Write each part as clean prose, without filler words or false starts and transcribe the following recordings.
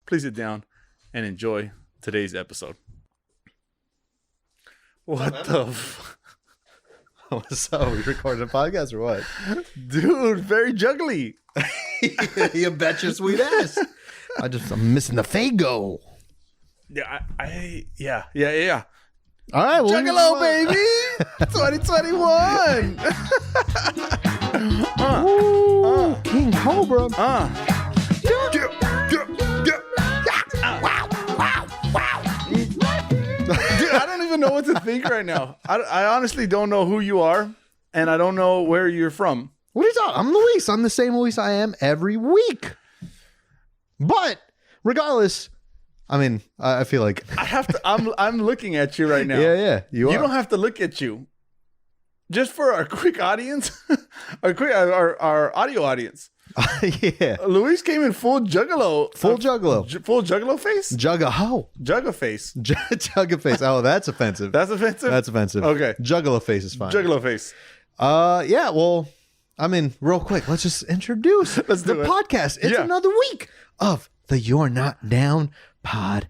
please sit down and enjoy today's episode. What the What's up? We recording a podcast or what? Dude, very juggly. You bet your sweet ass. I'm missing the Faygo. Yeah, All right, well, Juggalo, baby. 2021. King Cobra. Dude, I don't even know what to think right now. I honestly don't know who you are, and I don't know where you're from. What are you talking? I'm Luis. I'm the same Luis I am every week. But regardless, I mean, I feel like I have to. I'm looking at you right now. Yeah. You don't have to look at you. Just for our quick audience, our audio audience. Yeah. Luis came in full juggalo. Full juggalo. Full juggalo face? Jugga face. Jugga face. Oh, that's offensive. That's offensive? That's offensive. Okay. Juggalo face is fine. Juggalo face. Yeah, well, I mean, real quick, let's just introduce the podcast. It's another week of the You're Not Down podcast.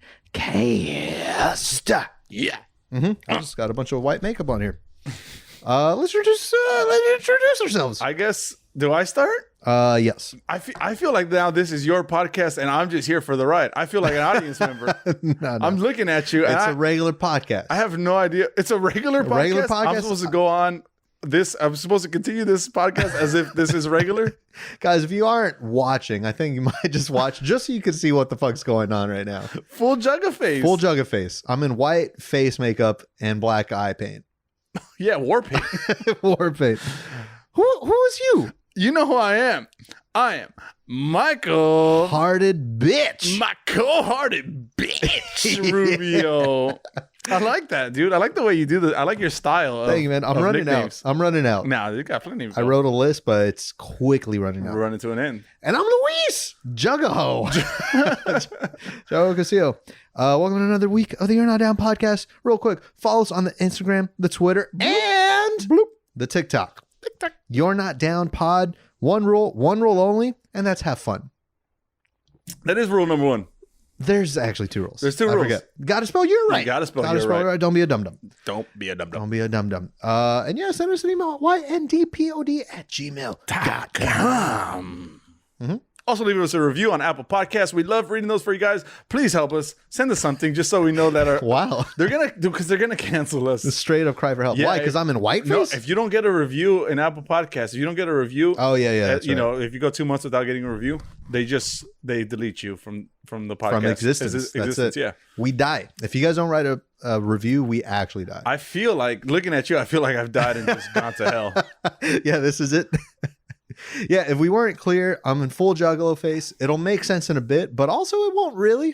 Yeah. I just got a bunch of white makeup on here. Let's introduce ourselves. I guess, do I start? Yes. I feel like now this is your podcast and I'm just here for the ride. I feel like an audience member. No. I'm looking at you. It's a regular podcast. I have no idea. It's a regular podcast? I'm supposed to go on this. I'm supposed to continue this podcast as if this is regular. Guys, if you aren't watching, I think you might just watch just so you can see what the fuck's going on right now. Full jugga face. Full jugga face. I'm in white face makeup and black eye paint. Yeah, war paint. War paint. Who is you? You know who I am. I am Michael. Hearted bitch. My cold-hearted bitch, Rubio. I like that, dude. I like the way you do this. I like your style. Thank you, man. I'm running out. Nah, you got plenty of I wrote a list, but it's quickly running out. We're running to an end. And I'm Luis Juggaho. Joe Castillo. Welcome to another week of the You're Not Down podcast. Real quick, follow us on the Instagram, the Twitter, and the TikTok. You're Not Down pod. One rule only, and that's have fun. That is rule number one. There's actually two rules. There's two rules. Gotta spell you're right. You gotta spell you're right. Don't be a dum-dum. Don't be a dum-dum. Don't be a dum-dum. And yeah, send us an email at yndpod@gmail.com. Also, leave us a review on Apple Podcasts. We love reading those for you guys. Please help us. Send us something just so we know that our wow. They're gonna cancel us. The straight up cry for help. Why? Because I'm in whiteface? No, if you don't get a review in Apple Podcasts, if you don't get a review, know, if you go 2 months without getting a review, they delete you from the podcast. From existence. That's it. Yeah. We die. If you guys don't write a review, we actually die. I feel like looking at you, I feel like I've died and just gone to hell. Yeah, this is it. Yeah, if we weren't clear, I'm in full juggalo face. It'll make sense in a bit, but also it won't really.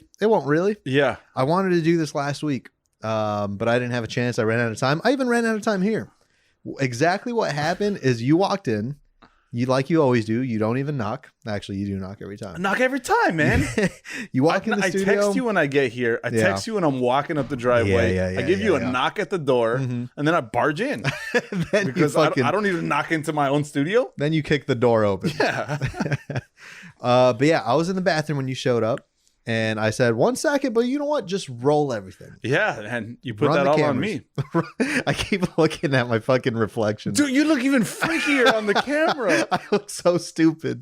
Yeah. I wanted to do this last week, but I didn't have a chance. I ran out of time. I even ran out of time here. Exactly what happened is you walked in. Like you always do. You don't even knock. Actually, you do knock every time. Knock every time, man. You walk in the studio. I text you when I get here. I text you when I'm walking up the driveway. I give you a knock at the door, and then I barge in. Because I don't even knock into my own studio. Then you kick the door open. Yeah. But yeah, I was in the bathroom when you showed up. And I said, 1 second, but you know what? Just roll everything. Yeah, and you put that all on me. I keep looking at my fucking reflection. Dude, you look even freakier on the camera. I look so stupid.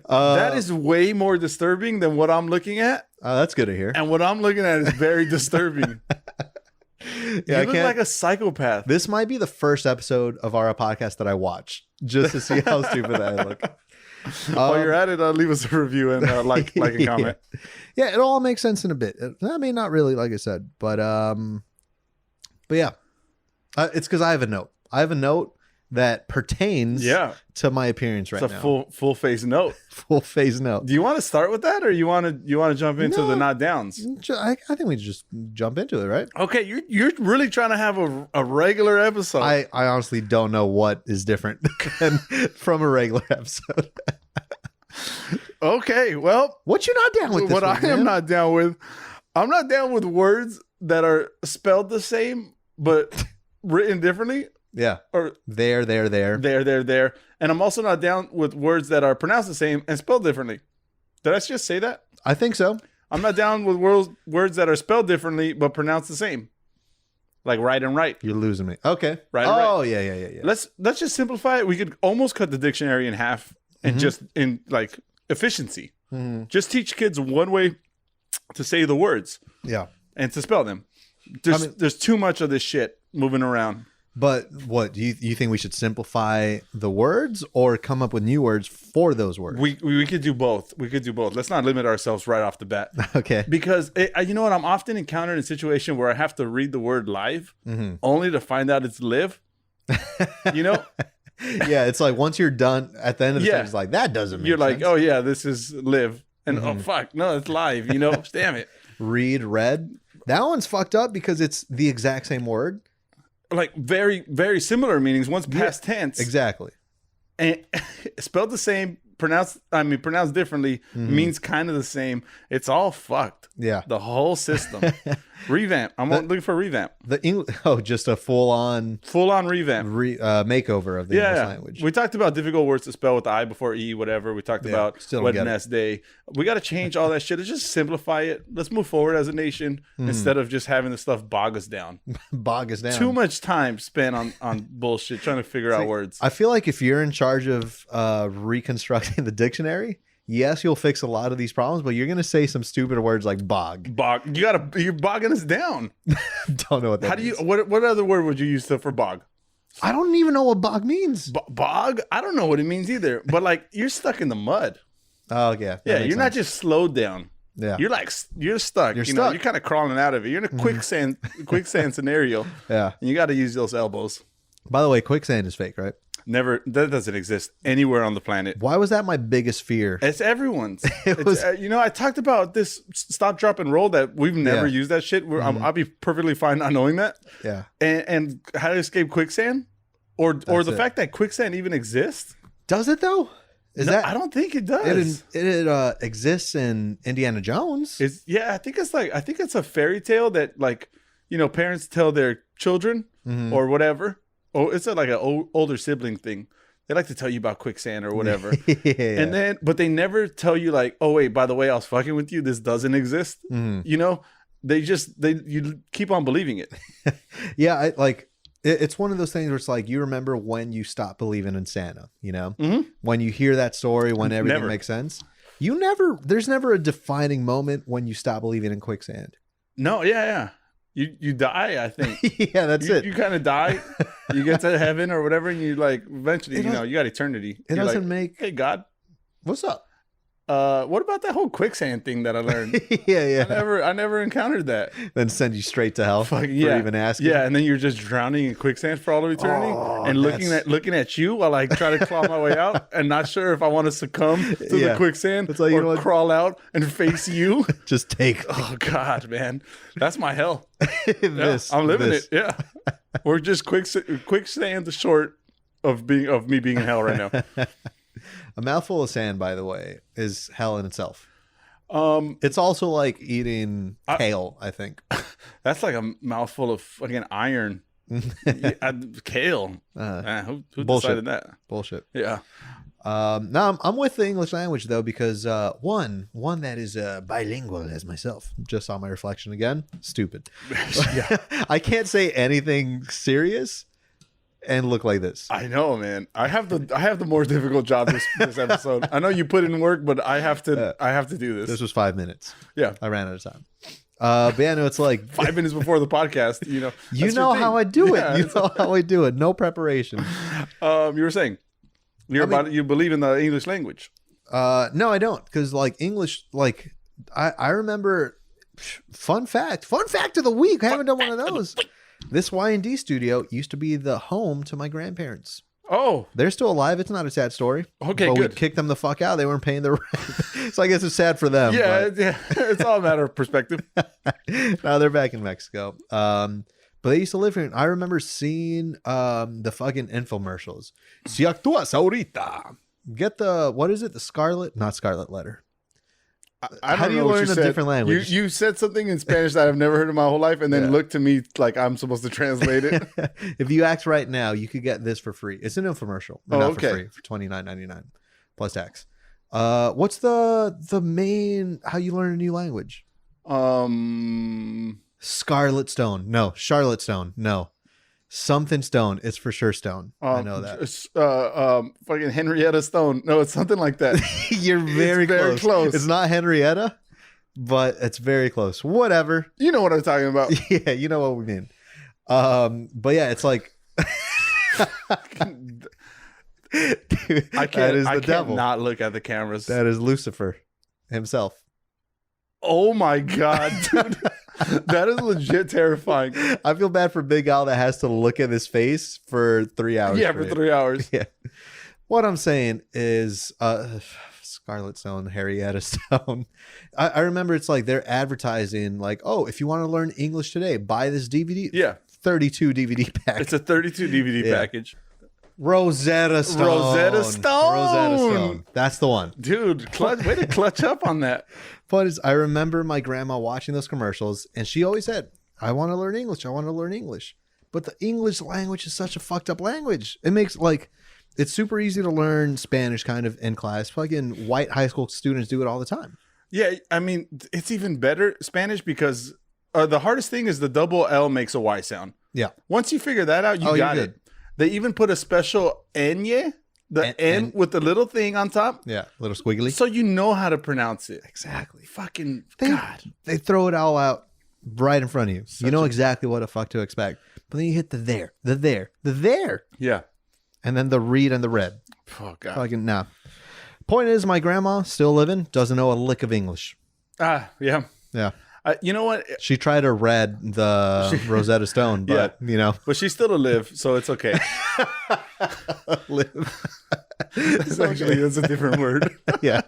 That is way more disturbing than what I'm looking at. That's good to hear. And what I'm looking at is very disturbing. Yeah, you look like a psychopath. This might be the first episode of our podcast that I watch just to see how stupid I look. While you're at it, leave us a review and like a comment. Yeah, it all makes sense in a bit. I mean, not really, like I said, but yeah, it's because I have a note. I have a note that pertains to my appearance right now. It's a full face note. Full face note. Do you want to start with that, or you want to jump into the not downs? I think we just jump into it, right? Okay, you're really trying to have a regular episode. I honestly don't know what is different from a regular episode. Okay, well, what you not down with? What I am not down with, I'm not down with words that are spelled the same but written differently. Yeah. Or there. And I'm also not down with words that are pronounced the same and spelled differently. Did I just say that? I think so. I'm not down with words that are spelled differently but pronounced the same. Like right and right. You're losing me. Okay. Right. Oh, right. Yeah. Let's just simplify it. We could almost cut the dictionary in half and just in like efficiency. Just teach kids one way to say the words. Yeah. And to spell them. There's too much of this shit moving around. But what do you think we should simplify the words or come up with new words for those words? We could do both. Let's not limit ourselves right off the bat. Okay. Because you know what? I'm often encountered in a situation where I have to read the word live only to find out it's live. You know? Yeah, it's like once you're done at the end of the sentence, like that doesn't make sense. You're like, oh yeah, this is live. And oh fuck, no, it's live, you know? Damn it. Read. That one's fucked up because it's the exact same word. Like very, very similar meanings. One's past tense. Exactly. And spelled the same, pronounced differently, means kind of the same. It's all fucked. Yeah. The whole system. Revamp. I'm looking for a revamp. Just a full-on revamp. Makeover of the English language. We talked about difficult words to spell with the I before E, whatever. We talked about Wednesday. We got to change all that shit. Let's just simplify it. Let's move forward as a nation instead of just having the stuff bog us down. Too much time spent on bullshit trying to figure out words. I feel like if you're in charge of reconstructing the dictionary, yes, you'll fix a lot of these problems, but you're going to say some stupid words like bog. You're bogging us down. Don't know what that means. What other word would you use for bog? I don't even know what bog means. Bog? I don't know what it means either. But like, you're stuck in the mud. Oh, yeah. Yeah, you're not just slowed down. Yeah. You're stuck. You're stuck. You're kind of crawling out of it. You're in a quicksand scenario. Yeah. And you got to use those elbows. By the way, quicksand is fake, right? Never. That doesn't exist anywhere on the planet. Why was that my biggest fear? It's everyone's. I talked about this stop, drop, and roll that we've never used that shit. I'll be perfectly fine not knowing that. Yeah. And how to escape quicksand, or the fact that quicksand even exists. Does it though? I don't think it does. It exists in Indiana Jones. I think it's a fairy tale that parents tell their children or whatever. Oh, it's like an older sibling thing. They like to tell you about quicksand or whatever. But they never tell you like, oh wait, by the way, I was fucking with you. This doesn't exist. You know, you keep on believing it. Yeah. It's one of those things where it's like, you remember when you stop believing in Santa, you know, when you hear that story, when everything makes sense, there's never a defining moment when you stop believing in quicksand. No. Yeah. You die, I think. Yeah, that's it. You kind of die. You get to heaven or whatever, and you eventually, you got eternity. It doesn't make. Hey, God, what's up? What about that whole quicksand thing that I learned? Yeah. I never encountered that. Then send you straight to hell for even asking. Yeah, and then you're just drowning in quicksand for all of eternity, and looking at you while I try to claw my way out, and not sure if I want to succumb to the quicksand or crawl out and face you. Just take. Oh God, man, that's my hell. I'm living it. Yeah, we're just quicksand short of me being in hell right now. A mouthful of sand, by the way, is hell in itself. It's also like eating kale, I think. That's like a mouthful of fucking iron. Kale. Who decided that? Bullshit. Yeah. No, I'm with the English language though, because one that is bilingual as myself. Just saw my reflection again. Stupid. Yeah. I can't say anything serious and look like this. I know, man. I have the more difficult job this episode. I know you put in work, but I have to do this. This was 5 minutes. Yeah, I ran out of time. But yeah, no, it's like 5 minutes before the podcast. You know how I do it. You know how I do it. No preparation. You were saying you believe in the English language. No, I don't, because like English, like I remember. Fun fact of the week. I haven't done one of those. This Y&D studio used to be the home to my grandparents. Oh. They're still alive. It's not a sad story. Okay, but good. We kicked them the fuck out. They weren't paying their rent. So I guess it's sad for them. Yeah. It's all a matter of perspective. Now they're back in Mexico. But they used to live here. I remember seeing the fucking infomercials. Si actúas ahorita. Get what is it? Not scarlet letter. How do you learn a different language? You said something in Spanish that I've never heard in my whole life, and then looked to me like I'm supposed to translate it. If you ask right now, you could get this for free. It's an infomercial. For free, for $29.99 plus tax. What's the main how you learn a new language? Scarlet Stone. No, Charlotte Stone. No. Something Stone. It's for sure Stone. I know that. Fucking Henrietta Stone. No, it's something like that. You're very close. It's not Henrietta, but it's very close. Whatever. You know what I'm talking about. Yeah, you know what we mean. But yeah, it's like dude, I can't not look at the cameras. That is Lucifer himself. Oh my god, dude. That is legit terrifying. I feel bad for Big Al that has to look at his face for 3 hours. Yeah, for 3 hours. Yeah. What I'm saying is Scarlet Stone, Henrietta Stone. I remember it's like they're advertising like, oh, if you want to learn English today, buy this DVD. Yeah. 32 DVD pack. It's a 32 DVD package. Rosetta Stone. Rosetta Stone. Rosetta Stone. That's the one. Dude, way to clutch up on that. But I remember my grandma watching those commercials, and she always said, I want to learn English. I want to learn English. But the English language is such a fucked up language. It makes it's super easy to learn Spanish kind of in class. Fucking white high school students do it all the time. Yeah, I mean, it's even better Spanish because the hardest thing is the double L makes a Y sound. Yeah. Once you figure that out, you got it. They even put a special N, N with the little thing on top. Yeah, little squiggly. So you know how to pronounce it. Exactly. Fucking God. They throw it all out right in front of you. You know exactly what the fuck to expect. But then you hit the there. Yeah. And then the read and the red. Oh, God. Fucking nah. Point is, my grandma, still living, doesn't know a lick of English. Yeah. Yeah. You know what? She tried to read the Rosetta Stone, but you know. But she's still alive, so it's okay. Live. That's a different word. Yeah.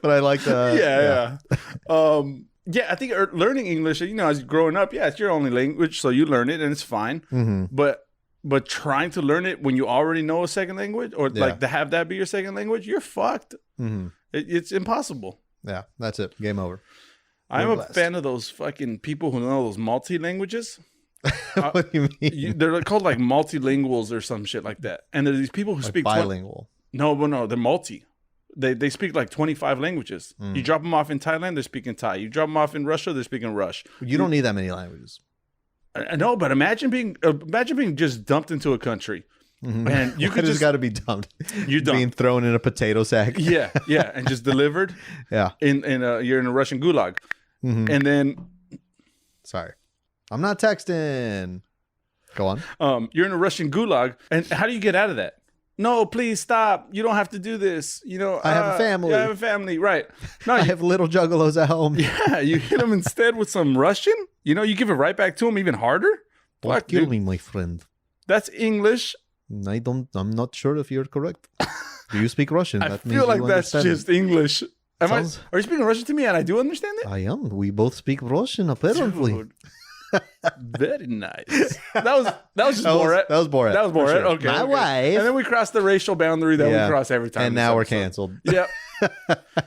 But I like the... Yeah, I think learning English, you know, as you're growing up, it's your only language, so you learn it and it's fine. Mm-hmm. But trying to learn it when you already know a second language or like to have that be your second language, you're fucked. Mm-hmm. It's impossible. Yeah, that's it. Game over. I'm a fan of those fucking people who know those multi-languages. What do you mean? They're called like multilinguals or some shit like that. And there's these people who speak bilingual. No, they're multi. They speak like 25 languages. You drop them off in Thailand, they're speaking Thai. You drop them off in Russia, they're speaking Rush. You don't need that many languages. I know, but imagine being just dumped into a country. Mm-hmm. And you could just got to be dumped. You being thrown in a potato sack. Yeah, and just delivered. Yeah. You're in a Russian gulag. Mm-hmm. And then sorry. I'm not texting. Go on. You're in a Russian gulag, and how do you get out of that? No, please stop. You don't have to do this. You know, I have a family. I have a family, right? No, I have little juggalos at home. Yeah, you hit them instead with some Russian. You know, you give it right back to them even harder. Don't kill me, my friend. That's English. I'm not sure if you're correct. Do you speak Russian? I feel like that's just English. Are you speaking Russian to me and I do understand it? I am. We both speak Russian, apparently. Dude. Very nice. That was just Borat. That was Borat. That was Borat. Sure. Okay. My wife. And then we crossed the racial boundary that we cross every time. And now we're canceled. Yep.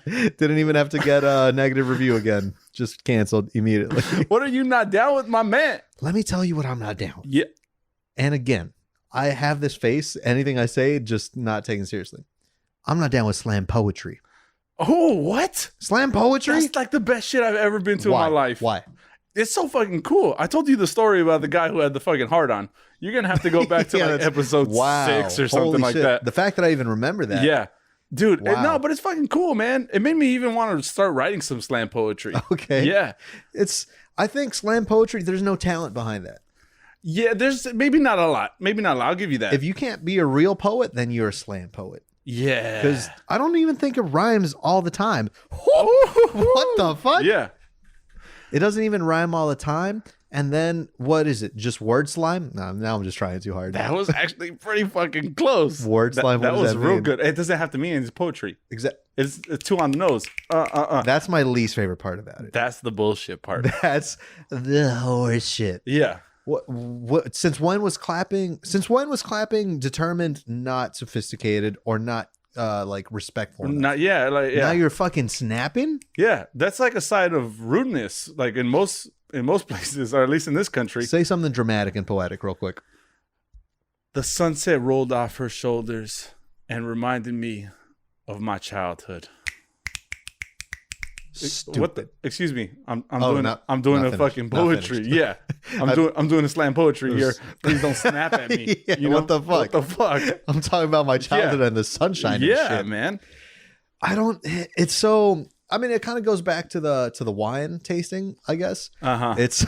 Didn't even have to get a negative review again. Just canceled immediately. What are you not down with, my man? Let me tell you what I'm not down with. Yeah. And again, I have this face. Anything I say, just not taken seriously. I'm not down with slam poetry. Oh, what? Slam poetry? That's like the best shit I've ever been to in my life. Why? It's so fucking cool. I told you the story about the guy who had the fucking heart on. You're going to have to go back to like episode 6 or something like that. The fact that I even remember that. Yeah. Dude, wow. No, but it's fucking cool, man. It made me even want to start writing some slam poetry. Okay. Yeah. I think slam poetry, there's no talent behind that. Yeah, there's maybe not a lot. I'll give you that. If you can't be a real poet, then you're a slam poet. Yeah. Because I don't even think it rhymes all the time. What the fuck? Yeah. It doesn't even rhyme all the time. And then, what is it? Just word slime? No, now I'm just trying too hard. That was actually pretty fucking close. Word slime, that was real good. It doesn't have to mean it's poetry. It's too on the nose. That's my least favorite part about it. That's the bullshit part. That's the horse shit. Yeah. What? Since when was clapping determined not sophisticated or not like respectful enough? Now you're fucking snapping? Yeah, that's like a sign of rudeness. Like in most places, or at least in this country. Say something dramatic and poetic real quick. The sunset rolled off her shoulders and reminded me of my childhood. Stupid. Excuse me. I'm not doing a finished. fucking Not poetry. finished. Yeah. I'm doing a slam poetry here. Please don't snap at me. Yeah, what the fuck? What the fuck? I'm talking about my childhood and the sunshine and Yeah, shit. man. It's so, I mean, it kind of goes back to the wine tasting, I guess. It's,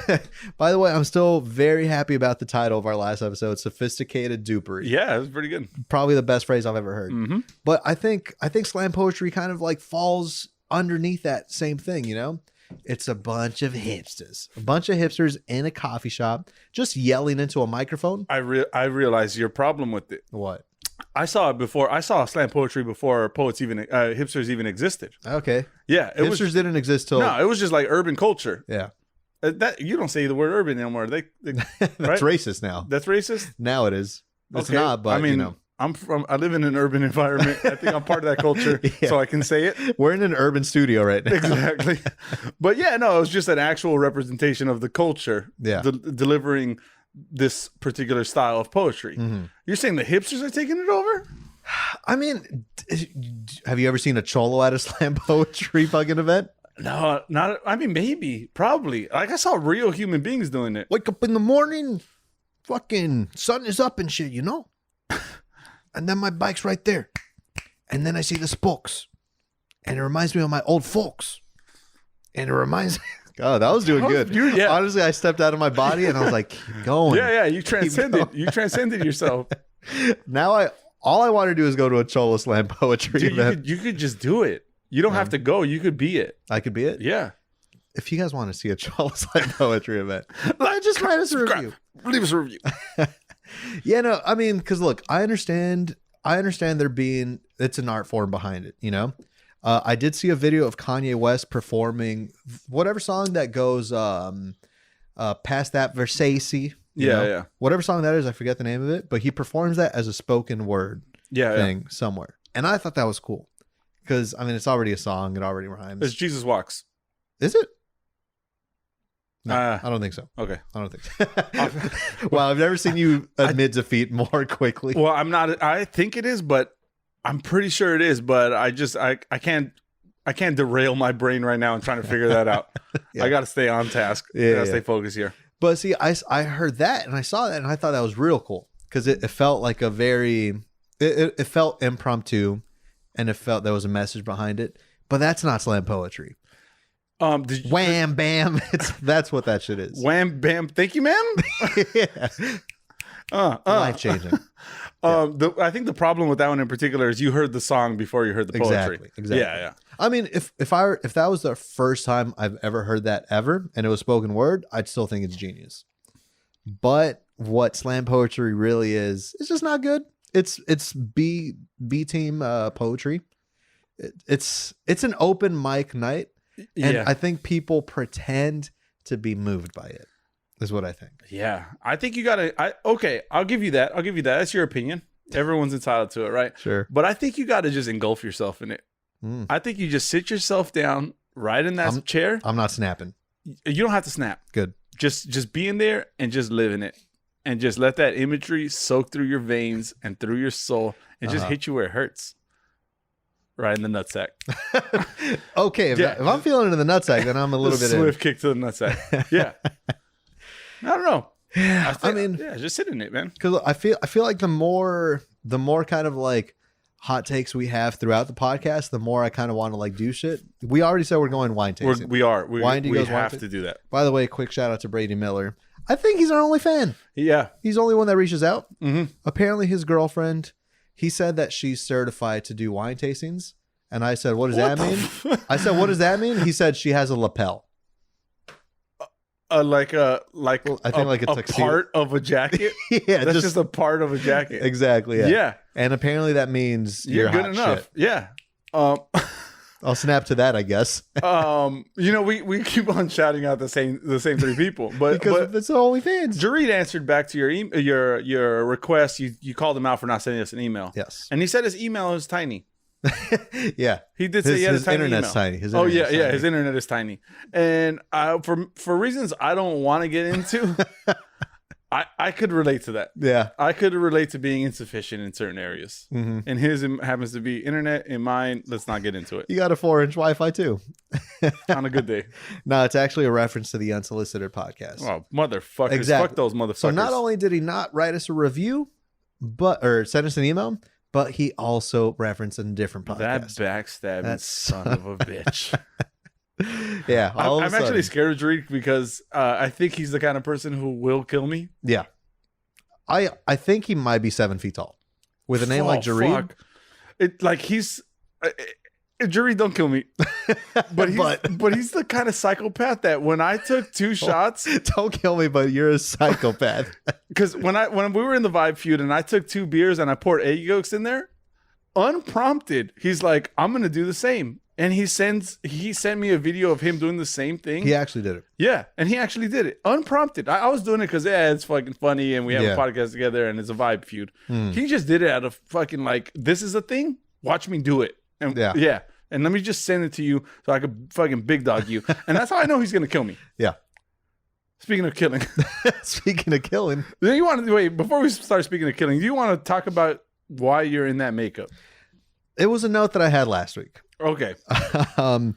by the way, I'm still very happy about the title of our last episode, Sophisticated Dupery. Yeah, it was pretty good. Probably the best phrase I've ever heard. But I think slam poetry kind of like falls underneath that same thing, you know? It's a bunch of hipsters in a coffee shop just yelling into a microphone. I realize your problem with it. What? I saw it before. I saw slam poetry before hipsters even existed. Okay. Yeah, Hipsters didn't exist till... No, it was just like urban culture. Yeah. That you don't say the word urban anymore. They That's right? racist now. That's racist. Now it is. It's Okay. not, but I mean, you know. I live in an urban environment. I think I'm part of that culture, Yeah. so I can say it. We're in an urban studio right now. Exactly. But yeah, no, it was just an actual representation of the culture. Yeah. Delivering this particular style of poetry. You're saying the hipsters are taking it over? I mean, have you ever seen a cholo at a slam poetry fucking event? No, not. I mean, maybe, probably. Like I saw real human beings doing it. Wake up in the morning, fucking sun is up and shit, you know? And then my bike's right there. And then I see the spokes. And it reminds me of my old folks. And it reminds me... Oh, that was doing good. Yeah. Honestly, I stepped out of my body and I was like, keep going. Yeah, you transcended. You transcended yourself. Now all I want to do is go to a cholo slam poetry Dude, event. you could just do it. You don't have to go. You could be it. I could be it? Yeah. If you guys want to see a cholo slam poetry event, just write us a review. Leave us a review. Yeah, no, I mean, because look, I understand it's an art form behind it, you know? I did see a video of Kanye West performing whatever song that goes past that Versace. Yeah. Whatever song that is, I forget the name of it, but he performs that as a spoken word thing somewhere. And I thought that was cool. Because, I mean, it's already a song. It already rhymes. It's Jesus Walks. Is it? No, I don't think so. Okay. I don't think so. Well, I've never seen you admit defeat more quickly. Well, I'm not. I think it is, but I'm pretty sure it is. But I can't derail my brain right now and trying to figure that out. Yeah. I got to stay on task. I got to stay focused here. But see, I heard that and I saw that and I thought that was real cool because it felt like a very, it felt impromptu and it felt there was a message behind it. But that's not slam poetry. Wham, bam. That's what that shit is. Wham, bam. Thank you, ma'am. Yeah. Life changing. I think the problem with that one in particular is you heard the song before you heard the poetry. Exactly. Yeah. I mean, if that was the first time I've ever heard that ever, and it was spoken word, I'd still think it's genius. But what slam poetry really is, it's just not good. It's B team poetry. It's an open mic night, and I think people pretend to be moved by it. Is what I think. Yeah, I think you gotta. Okay, I'll give you that. That's your opinion. Everyone's entitled to it, right? Sure. But I think you got to just engulf yourself in it. I think you just sit yourself down right in that chair. I'm not snapping. You don't have to snap. Good. Just be in there and just live in it, and just let that imagery soak through your veins and through your soul, and just hit you where it hurts. Right in the nutsack. Okay, if I'm feeling it in the nutsack, then I'm a little bit swift kick to the nutsack. Yeah. I don't know. Yeah, I mean, just sit in it, man. Because I feel like the more kind of like hot takes we have throughout the podcast, the more I kind of want to like do shit. We already said we're going wine tasting. We have to do that. By the way, quick shout out to Brady Miller. I think he's our only fan. Yeah, he's the only one that reaches out. Mm-hmm. Apparently, his girlfriend. He said that she's certified to do wine tastings, and I said, "What does that mean?" I said, "What does that mean?" He said she has a lapel. I think like it's a part of a jacket. Yeah, that's just a part of a jacket. Exactly. Yeah. And apparently that means you're good hot enough. Shit. Yeah. I'll snap to that, I guess. We keep on shouting out the same three people, but it's the only fans. Jareed answered back to your request. You called him out for not sending us an email. Yes. And he said his email is tiny. Yeah, he did say he had his a tiny internet's email. tiny. His internet is tiny, and for reasons I don't want to get into, I could relate to that. Yeah. I could relate to being insufficient in certain areas. Mm-hmm. And his happens to be internet. In mine, let's not get into it. You got a 4-inch Wi-Fi too. On a good day. No, it's actually a reference to the Unsolicited podcast. Oh, motherfuckers. Exactly. Fuck those motherfuckers. So not only did he not write us a review, or send us an email, but he also referenced a different podcast. That backstabbing son of a bitch. Yeah. I'm actually scared of Jareek because I think he's the kind of person who will kill me. Yeah. I think he might be 7 feet tall. With a name like Jareek. Jareek, don't kill me. But he's the kind of psychopath that when I took 2 shots. Don't kill me, but you're a psychopath. Because when we were in the Vibe feud and I took 2 beers and I poured egg yolks in there, unprompted, he's like, I'm gonna do the same. And he sent me a video of him doing the same thing. He actually did it. Yeah, and he actually did it unprompted. I was doing it because it's fucking funny and we have a podcast together and it's a Vibe feud. He just did it out of fucking like, this is a thing. Watch me do it. And yeah. And let me just send it to you so I could fucking big dog you. And that's how I know he's gonna kill me. Yeah. Speaking of killing. Speaking of killing. Do you want to wait before we start speaking of killing? Do you want to talk about why you're in that makeup? It was a note that I had last week. Okay. Yeah,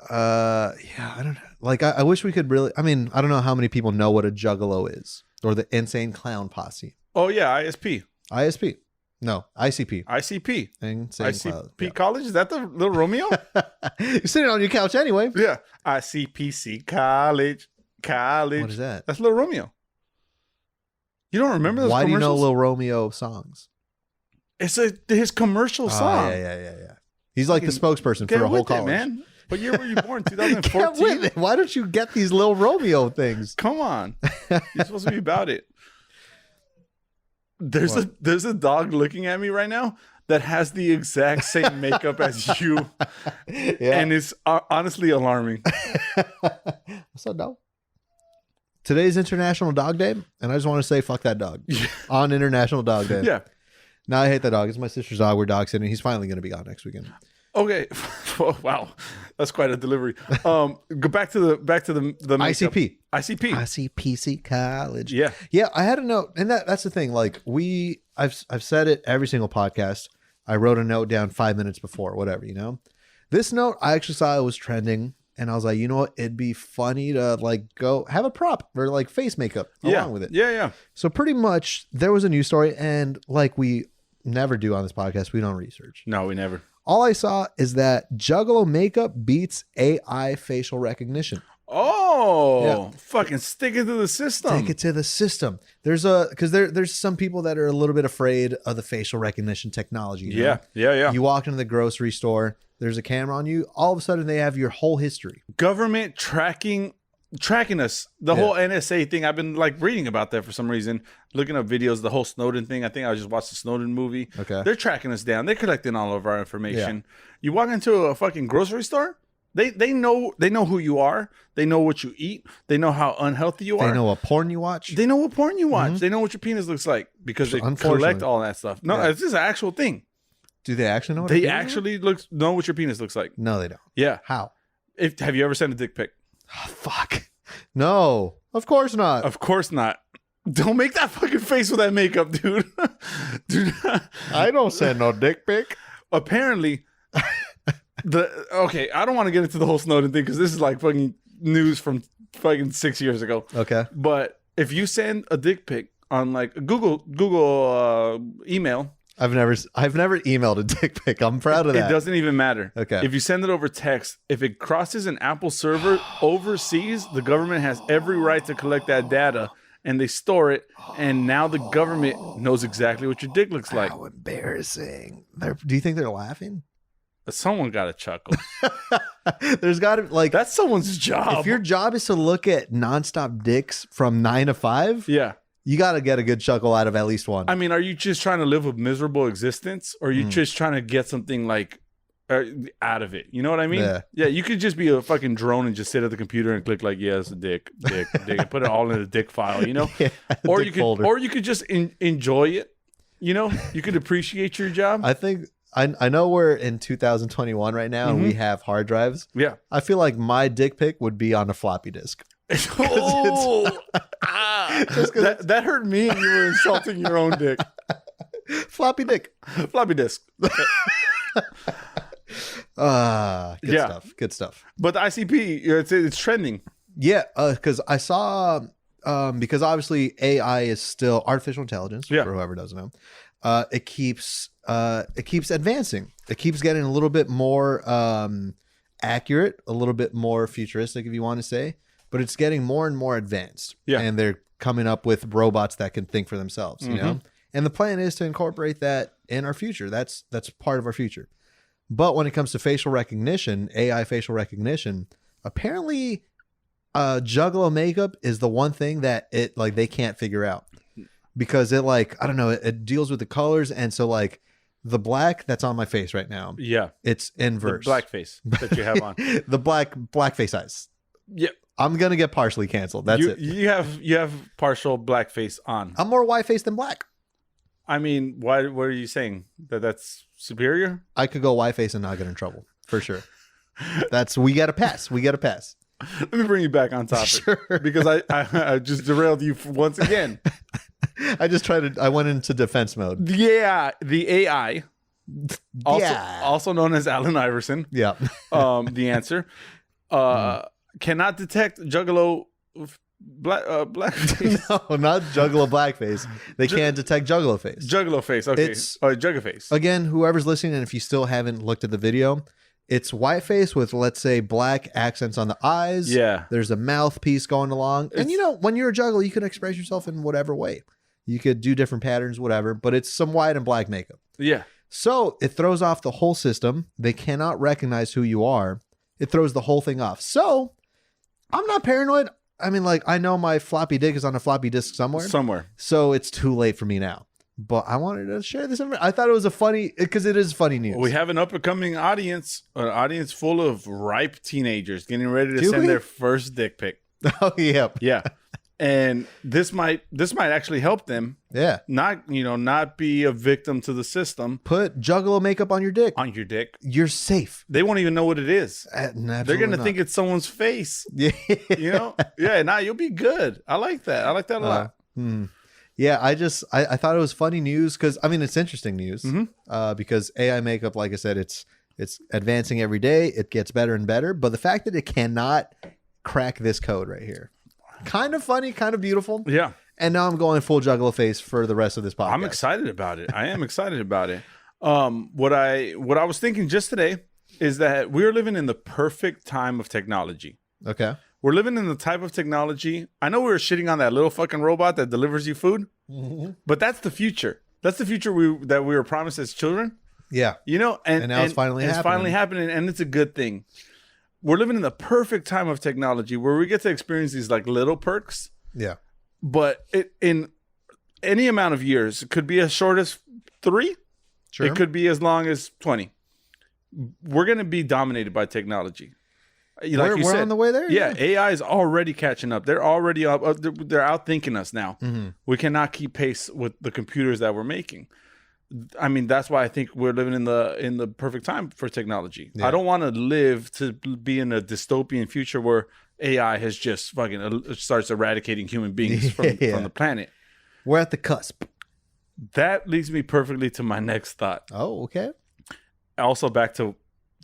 I don't know. Like, I wish we could really. I mean, I don't know how many people know what a juggalo is or the Insane Clown Posse. Oh yeah, ISP. No, ICP. ICP. Insane ICP College. Is that the little Romeo? You're sitting on your couch anyway. Yeah. ICPC College. What is that? That's Little Romeo. You don't remember those? Why commercials? do you know Lil Romeo songs? It's his commercial song. Yeah. He's like the spokesperson for a whole college. Man. What year were you born? 2014? Why don't you get these Lil Romeo things? Come on. You're supposed to be about it. There's a dog looking at me right now that has the exact same makeup as you. Yeah. And it's honestly alarming. What's up, dog? Today's International Dog Day, and I just want to say fuck that dog on International Dog Day. Yeah. No, I hate that dog. It's my sister's dog. We're dog sitting. He's finally going to be gone next weekend. Okay. Wow. That's quite a delivery. Go back to the ICP. ICP. ICPC College. Yeah. Yeah, I had a note. And that's the thing. Like I've said it every single podcast. I wrote a note down 5 minutes before, whatever, you know. This note, I actually saw it was trending. And I was like, you know what? It'd be funny to like go have a prop or like face makeup along with it. Yeah. So pretty much there was a news story, and like we never do on this podcast, we don't research. No, we never. All I saw is that juggalo makeup beats AI facial recognition. Oh, yeah. Fucking stick it to the system. Stick it to the system. There's there's some people that are a little bit afraid of the facial recognition technology. You know? Yeah. You walk into the grocery store, there's a camera on you. All of a sudden, they have your whole history. Government tracking us. The whole NSA thing. I've been like reading about that for some reason. Looking up videos. The whole Snowden thing. I think I just watched the Snowden movie. Okay. They're tracking us down. They're collecting all of our information. Yeah. You walk into a fucking grocery store. They know who you are. They know what you eat. They know how unhealthy you are. They know what porn you watch. They know what porn you watch. Mm-hmm. They know what your penis looks like because they collect all that stuff. No, it's just an actual thing. Do they actually know what they actually know what your penis looks like? No, they don't. Yeah. How? Have you ever sent a dick pic? Oh, fuck. No. Of course not. Of course not. Don't make that fucking face with that makeup, dude. Dude. I don't send no dick pic. Apparently, I don't want to get into the whole Snowden thing because this is like fucking news from fucking 6 years ago. Okay. But if you send a dick pic on like Google email. I've never emailed a dick pic. I'm proud of that. It doesn't even matter. Okay. If you send it over text, if it crosses an Apple server overseas, the government has every right to collect that data and they store it. And now the government knows exactly what your dick looks like. How embarrassing. Do you think they're laughing? Someone got to chuckle. There's got to like that's someone's job. If your job is to look at nonstop dicks from 9 to 5, yeah. You got to get a good chuckle out of at least one. I mean, are you just trying to live a miserable existence or are you just trying to get something like out of it? You know what I mean? Yeah. You could just be a fucking drone and just sit at the computer and click like, yes, dick, and put it all in a dick file, you know? Or you could just enjoy it. You know, you could appreciate your job. I think I know we're in 2021 right now and we have hard drives. Yeah. I feel like my dick pic would be on a floppy disk. Oh, Just that hurt me and you were insulting your own dick. Floppy dick. Floppy disk. Good stuff. But the ICP, it's trending. Yeah, because I saw, because obviously AI is still artificial intelligence, for whoever doesn't know. It keeps advancing. It keeps getting a little bit more accurate, a little bit more futuristic, if you want to say, but it's getting more and more advanced. Yeah. And they're coming up with robots that can think for themselves, you know? And the plan is to incorporate that in our future. That's part of our future. But when it comes to facial recognition, AI facial recognition, apparently juggalo makeup is the one thing that they can't figure out. Because it I don't know, it deals with the colors, and so the black that's on my face right now. Yeah. It's inverse. The black face that you have on. The black face eyes. Yep. I'm gonna get partially canceled. That's it. You have partial black face on. I'm more white face than black. I mean, what are you saying? That's superior? I could go white face and not get in trouble for sure. We got to pass. Let me bring you back on topic. Sure. Because I just derailed you once again. I went into defense mode. Yeah, the AI, also known as Allen Iverson. Yeah. The answer cannot detect juggalo blackface. No, not juggalo blackface. They can't detect juggalo face. Juggalo face. Okay. It's jugga face. Again, whoever's listening, and if you still haven't looked at the video, it's white face with, let's say, black accents on the eyes. Yeah. There's a mouthpiece going along. And when you're a juggalo, you can express yourself in whatever way. You could do different patterns, whatever, but it's some white and black makeup. Yeah. So it throws off the whole system. They cannot recognize who you are. It throws the whole thing off. So I'm not paranoid. I mean, I know my floppy dick is on a floppy disk somewhere. So it's too late for me now. But I wanted to share this. I thought it was because it is funny news. We have an up-and-coming audience, an audience full of ripe teenagers getting ready to send their first dick pic. Oh, yep. Yeah. And this might actually help them. Yeah. Not be a victim to the system. Put juggalo makeup on your dick. On your dick. You're safe. They won't even know what it is. They're going to think it's someone's face. Yeah. Yeah, you'll be good. I like that. I like that a lot. Yeah, I thought it was funny news because, it's interesting news because AI makeup, like I said, it's advancing every day. It gets better and better. But the fact that it cannot crack this code right here, kind of funny, kind of beautiful. Yeah. And now I'm going full juggalo face for the rest of this podcast. I'm excited about it. I am excited about it. What I was thinking just today is that we're living in the perfect time of technology. Okay. We're living in the type of technology. I know we were shitting on that little fucking robot that delivers you food, but that's the future. That's the future that we were promised as children. Yeah. And now it's finally happening. It's finally happening, and it's a good thing. We're living in the perfect time of technology where we get to experience these little perks. Yeah. But in any amount of years, it could be as short as 3. Sure. It could be as long as 20. We're going to be dominated by technology. Like we're on the way there. Yeah, AI is already catching up. They're already up. They're outthinking us now. We cannot keep pace with the computers that we're making. That's why I think we're living in the perfect time for technology. Yeah. I don't want to live to be in a dystopian future where AI has just fucking starts eradicating human beings from the planet. We're at the cusp. That leads me perfectly to my next thought. Oh, okay. Also back to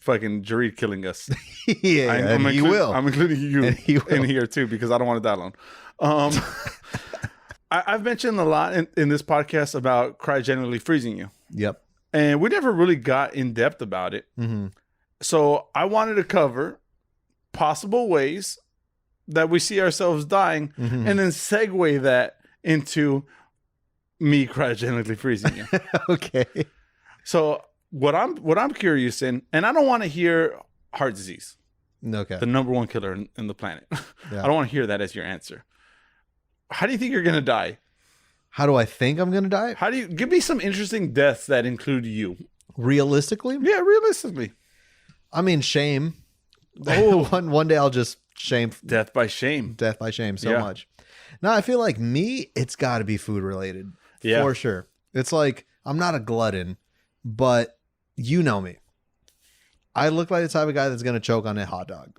fucking Jareed killing us. He will. I'm including you in here too because I don't want to die alone. I've mentioned a lot in this podcast about cryogenically freezing you. Yep. And we never really got in depth about it. So I wanted to cover possible ways that we see ourselves dying and then segue that into me cryogenically freezing you. Okay. So what I'm curious in, and I don't want to hear heart disease. Okay. The number one killer in the planet. Yeah. I don't want to hear that as your answer. How do you think you're going to die? How do I think I'm going to die? How do you give me some interesting deaths that include you? Realistically? Yeah, realistically. Shame. Oh, one day I'll just shame. Death by shame. Death by shame so much. Now, I feel like me, it's got to be food related. Yeah. For sure. It's I'm not a glutton, but you know me. I look like the type of guy that's going to choke on a hot dog.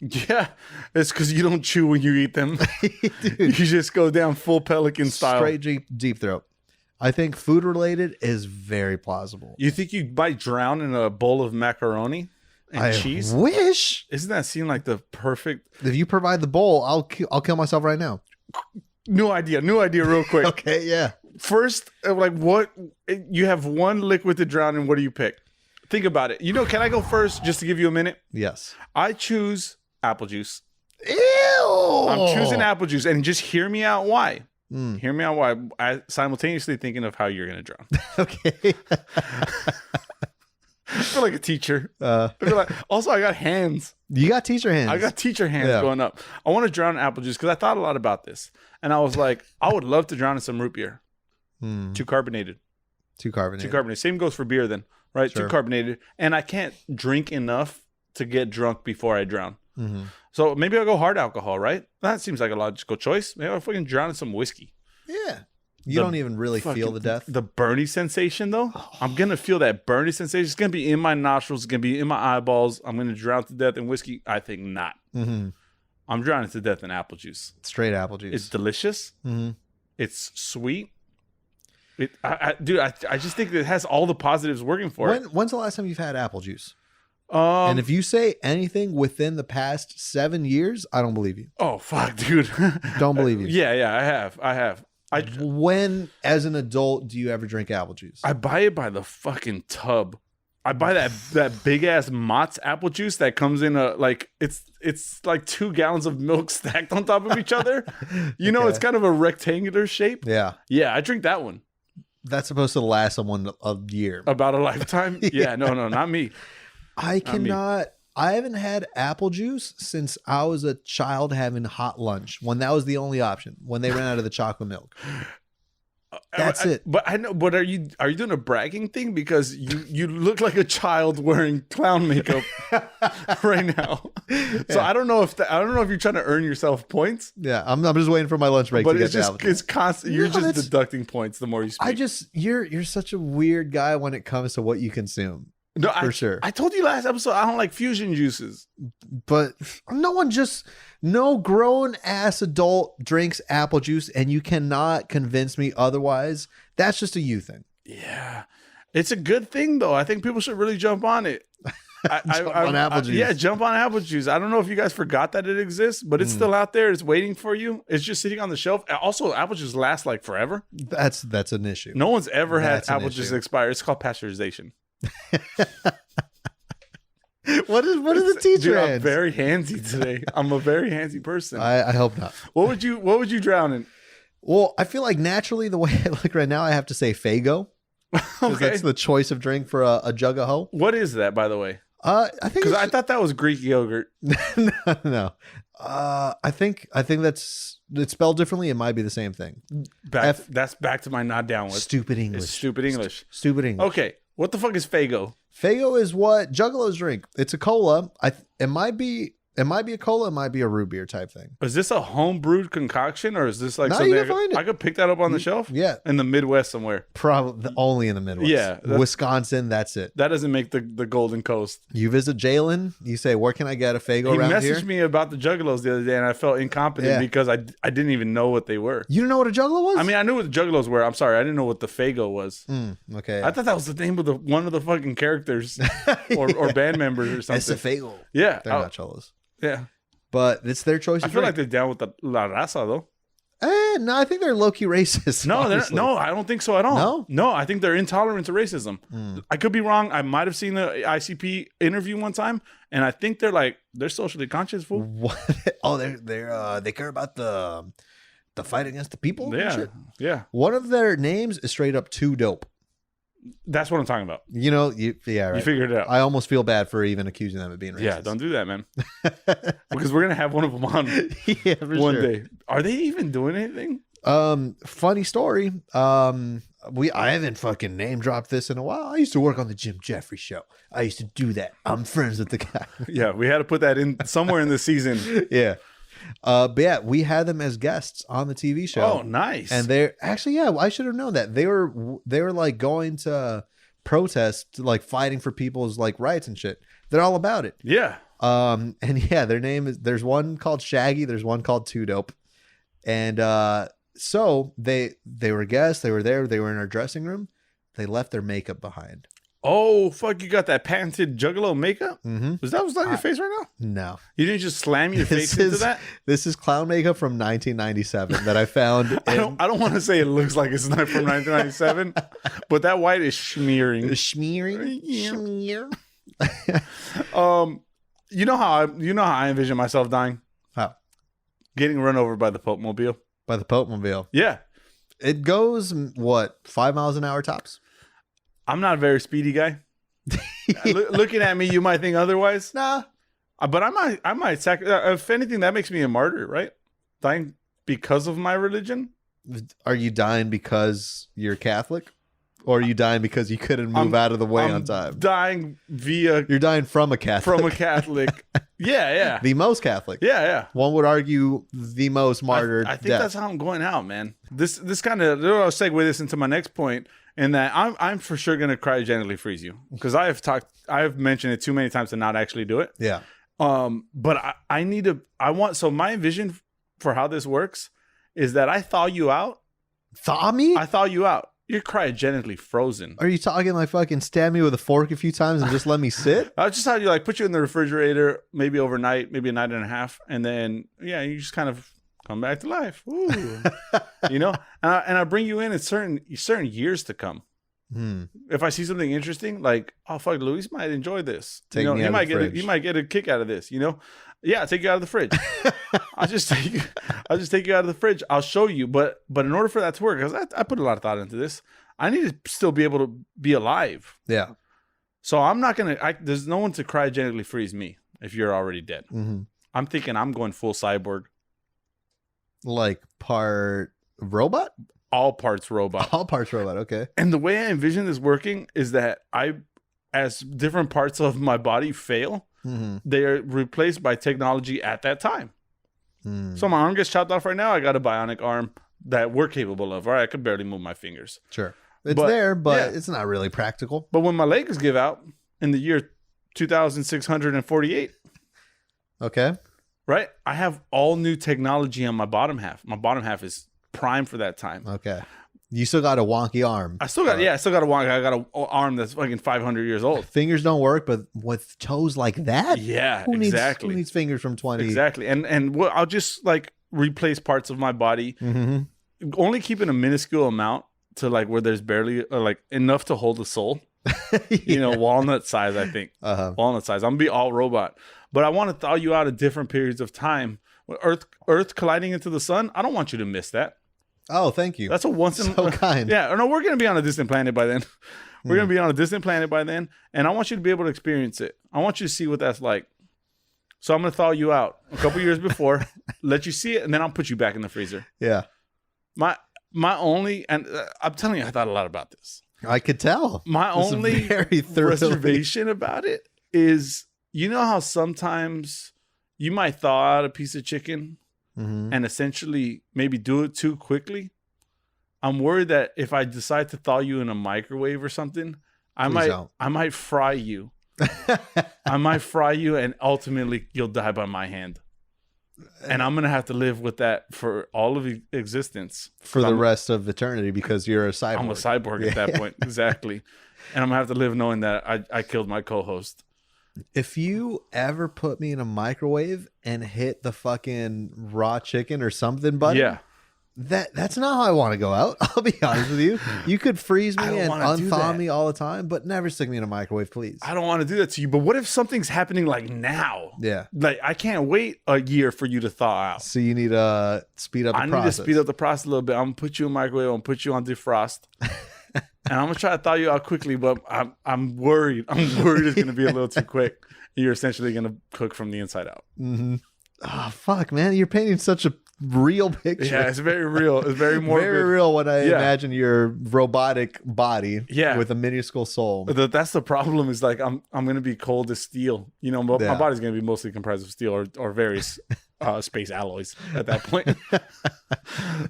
Yeah, it's because you don't chew when you eat them. Dude, You just go down full pelican style. straight deep throat. I think food related is very plausible. You think you might drown in a bowl of macaroni and cheese? Wish. Isn't that seem like the perfect? If you provide the bowl, I'll kill myself right now. New idea, real quick. Okay, yeah. First, like what? You have one liquid to drown in. What do you pick? Think about it. Can I go first just to give you a minute? Yes. I choose apple juice. Ew. I'm choosing apple juice, and just hear me out why. Hear me out why. I simultaneously thinking of how you're gonna drown. Okay. I feel like a teacher. I feel like, also, I got hands. You got teacher hands. I got teacher hands going up. I want to drown in apple juice because I thought a lot about this, and I was like, I would love to drown in some root beer. Too carbonated. Too carbonated. Too carbonated. Same goes for beer then, right? Sure. Too carbonated, and I can't drink enough to get drunk before I drown. Mm-hmm. So maybe I'll go hard alcohol, right? That seems like a logical choice. Maybe I'll fucking drown in some whiskey. Yeah. You don't even really feel the death. The burning sensation, though. I'm going to feel that burning sensation. It's going to be in my nostrils. It's going to be in my eyeballs. I'm going to drown to death in whiskey. I think not. Mm-hmm. I'm drowning to death in apple juice. Straight apple juice. It's delicious. Mm-hmm. It's sweet. Dude, I just think it has all the positives working for it. When's the last time you've had apple juice? And if you say anything within the past 7 years, I don't believe you. Oh, fuck, dude. Don't believe you. Yeah, I have. When, as an adult, do you ever drink apple juice? I buy it by the fucking tub. I buy that big ass Mott's apple juice that comes in it's like 2 gallons of milk stacked on top of each other. It's kind of a rectangular shape. Yeah. Yeah, I drink that one. That's supposed to last someone a year. About a lifetime? Yeah, no, not me. I haven't had apple juice since I was a child having hot lunch, when that was the only option, when they ran out of the chocolate milk. That's it. But I know. But are you doing a bragging thing? Because you look like a child wearing clown makeup right now. So I don't know if you're trying to earn yourself points. Yeah, I'm just waiting for my lunch break. But to get it's constant. You're just deducting points the more you speak. You're such a weird guy when it comes to what you consume. No, for sure. I told you last episode I don't like fusion juices. But no grown ass adult drinks apple juice, and you cannot convince me otherwise. That's just a you thing. Yeah. It's a good thing though. I think people should really jump on it. Jump on apple juice. Yeah, jump on apple juice. I don't know if you guys forgot that it exists, but it's still out there. It's waiting for you. It's just sitting on the shelf. Also, apple juice lasts like forever. That's an issue. No one's ever had apple juice expire. It's called pasteurization. What is the teacher? Dude, I'm very handsy today. I'm a very handsy person. I hope not. What would you drown in? Well, I feel like naturally the way I look right now, I have to say Faygo. Because that's the choice of drink for a juggalos. What is that, by the way? I think because I thought that was Greek yogurt. No. I think it's spelled differently. It might be the same thing. That's back to my not down with stupid English. It's stupid English. Stupid English. Okay, what the fuck is Faygo? Faygo is what juggalos drink. It's a cola. It might be a cola. It might be a root beer type thing. Is this a home brewed concoction, or is this like something I could pick that up on the shelf? Yeah, in the Midwest somewhere. Probably only in the Midwest. Yeah, Wisconsin. That's it. That doesn't make the Golden Coast. You visit Jalen. You say, "Where can I get a Faygo around here?" He messaged me about the juggalos the other day, and I felt incompetent because I didn't even know what they were. You didn't know what a juggalo was? I mean, I knew what the juggalos were. I'm sorry, I didn't know what the Faygo was. Okay, I thought that was the name of one of the fucking characters or band members or something. It's a Faygo. Yeah, they're not cholos. Yeah. But it's their choice. I feel like they're down with the La Raza, though. No, I think they're low-key racist. No, I don't think so at all. No, I think they're intolerant to racism. I could be wrong. I might have seen the ICP interview one time, and I think they're socially conscious. Fool. What? Oh, they care about the fight against the people. Yeah, and shit? Yeah. One of their names is straight up too dope. That's what I'm talking about. You right. You figured it out. I almost feel bad for even accusing them of being racist. Yeah, don't do that, man. Because we're gonna have one of them on one day. Are they even doing anything? Funny story. I haven't fucking name dropped this in a while. I used to work on the Jim Jeffries show. I used to do that. I'm friends with the guy. Yeah, we had to put that in somewhere in the season. Yeah. But yeah, we had them as guests on the TV show. Oh, nice. And they're actually, I should have known that. They were like going to protest, like fighting for people's like rights and shit. They're all about it. Yeah. And yeah, there's one called Shaggy, there's one called Two Dope. And so they were guests, they were there, they were in our dressing room. They left their makeup behind. Oh, fuck, you got that patented juggalo makeup? Mm-hmm. Was that what's on your face right now? No. You didn't just slam your face into that? This is clown makeup from 1997 that I found. I don't want to say it looks like it's not from 1997, but that white is smearing. Smearing? Smear. You know how I envision myself dying? How? Getting run over by the Pope Mobile. By the Pope Mobile. Yeah. It goes, what, 5 miles an hour tops? I'm not a very speedy guy. Looking at me, you might think otherwise. Nah. But I might if anything, that makes me a martyr, right? Dying because of my religion. Are you dying because you're Catholic? Or are you dying because you couldn't move out of the way on time? Dying via... You're dying from a Catholic. From a Catholic. Yeah. The most Catholic. Yeah. One would argue the most martyred I think that's how I'm going out, man. This kind of... I'll segue this into my next point, in that I'm for sure going to cryogenically freeze you. Because I've mentioned it too many times to not actually do it. Yeah. But so my vision for how this works is that I thaw you out. Thaw me? I thaw you out. You're cryogenically frozen. Are you talking like fucking stab me with a fork a few times and just let me sit? I just how you like put you in the refrigerator, maybe overnight, maybe a night and a half, and then you just kind of come back to life. Ooh. And I bring you in certain years to come. If I see something interesting, like, oh fuck, Luis might enjoy this. He might get a kick out of this. Yeah, I'll take you out of the fridge. I'll just take you out of the fridge. I'll show you. But in order for that to work, because I put a lot of thought into this, I need to still be able to be alive. Yeah. So I'm not gonna. There's no one to cryogenically freeze me if you're already dead. Mm-hmm. I'm thinking I'm going full cyborg. Like part robot? All parts robot. All parts robot, okay. And the way I envision this working is that as different parts of my body fail, they are replaced by technology at that time. So my arm gets chopped off right now. I got a bionic arm that we're capable of. All right, I could barely move my fingers. Sure. It's there, but it's not really practical. But when my legs give out in the year 2648, okay, right, I have all new technology on my bottom half. My bottom half is prime for that time. Okay. You still got a wonky arm. I still got a wonky. I got an arm that's fucking 500 years old. Fingers don't work, but with toes like that? Yeah, who exactly. Who needs fingers from 20? Exactly. And I'll just like replace parts of my body, only keeping a minuscule amount to like where there's barely like enough to hold a soul. Walnut size, I think. Walnut size. I'm gonna be all robot. But I want to thaw you out at different periods of time. Earth colliding into the sun, I don't want you to miss that. Oh, thank you. That's a once in so kind. Yeah, no, we're gonna be on a distant planet by then. We're gonna be on a distant planet by then, and I want you to be able to experience it. I want you to see what that's like. So I'm gonna thaw you out a couple years before, let you see it, and then I'll put you back in the freezer. Yeah. My only, and I'm telling you, I thought a lot about this. I could tell. My only reservation about it is, how sometimes you might thaw out a piece of chicken and essentially maybe do it too quickly. I'm worried that if I decide to thaw you in a microwave or something, I might fry you. I might fry you, and ultimately you'll die by my hand. And I'm gonna have to live with that for all of existence, for the rest of eternity, because you're a cyborg. I'm a cyborg at that point, exactly. And I'm gonna have to live knowing that I killed my co-host. If you ever put me in a microwave and hit the fucking raw chicken or something, buddy, that's not how I want to go out. I'll be honest with you. You could freeze me and unthaw me all the time, but never stick me in a microwave, please. I don't want to do that to you. But what if something's happening like now? Yeah. Like I can't wait a year for you to thaw out. So you need to speed up the process. I need to speed up the process a little bit. I'm gonna put you in a microwave. I'm gonna put you on defrost. And I'm gonna try to thaw you out quickly, but I'm worried. I'm worried it's gonna be a little too quick. You're essentially gonna cook from the inside out. Oh fuck, man! You're painting such a real picture. Yeah, it's very real. It's very morbid. Very real when I imagine your robotic body with a minuscule soul. That's the problem. Is like I'm gonna be cold as steel. My body's gonna be mostly comprised of steel or various space alloys at that point.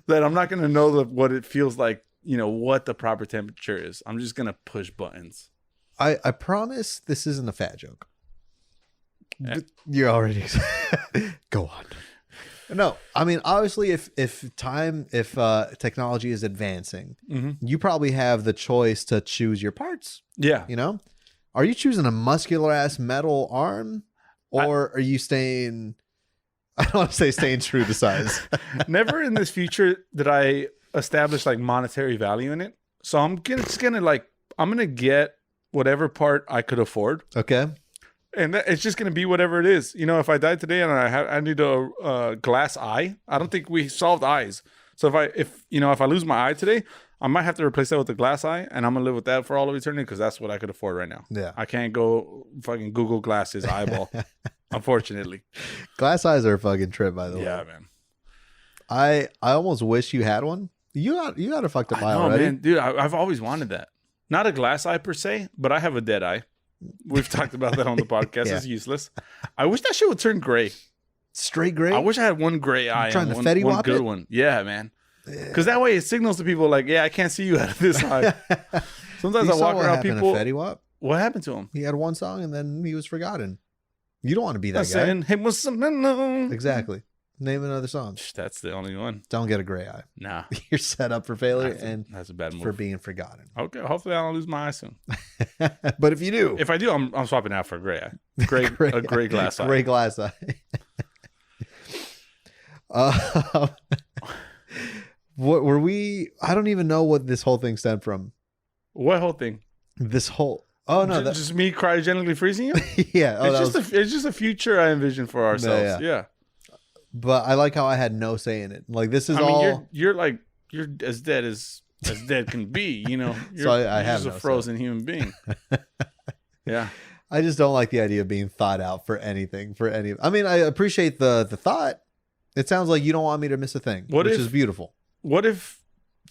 That I'm not gonna know what it feels like. What the proper temperature is. I'm just gonna push buttons. I promise this isn't a fat joke. You're already go on. No, I mean, obviously, if technology is advancing, you probably have the choice to choose your parts. Yeah. You know, are you choosing a muscular ass metal arm, or are you staying? I don't want to say staying true to size. Never in this future did I establish like monetary value in it. So I'm gonna get whatever part I could afford. Okay. And it's just going to be whatever it is. You know, if I died today and I need a glass eye, I don't think we solved eyes. So if I lose my eye today, I might have to replace that with a glass eye, and I'm going to live with that for all of eternity because that's what I could afford right now. Yeah. I can't go fucking Google glasses eyeball, unfortunately. Glass eyes are a fucking trip, by the way. Yeah, man. I almost wish you had one. You got a fucked up eye already. Man. Dude, I've always wanted that. Not a glass eye per se, but I have a dead eye. We've talked about that on the podcast. It's useless. I wish that shit would turn gray. Straight gray? I wish I had one gray eye. Trying to one Fetty Wap good it? one. Yeah, man. Because that way it signals to people like, yeah, I can't see you out of this eye. Sometimes I walk around people. Fetty Wap? What happened to him? He had one song and then he was forgotten. You don't want to be that guy. Saying, hey, what's something? Exactly. Name another song. That's the only one. Don't get a gray eye. Nah. You're set up for failure that's a bad move. For being forgotten. Okay, hopefully I don't lose my eye soon. But if you do. If I do, I'm swapping out for a gray eye. A gray glass eye. Gray glass eye. What were we? I don't even know what this whole thing stemmed from. What whole thing? This whole. Oh no, just me cryogenically freezing you? Yeah, it's just a future I envision for ourselves. Yeah. But I like how I had no say in it. Like this is you're as dead as dead can be. You know, so I have just a frozen human being. Yeah. I just don't like the idea of being thought out for anything. I mean, I appreciate the thought. It sounds like you don't want me to miss a thing, which is beautiful. What if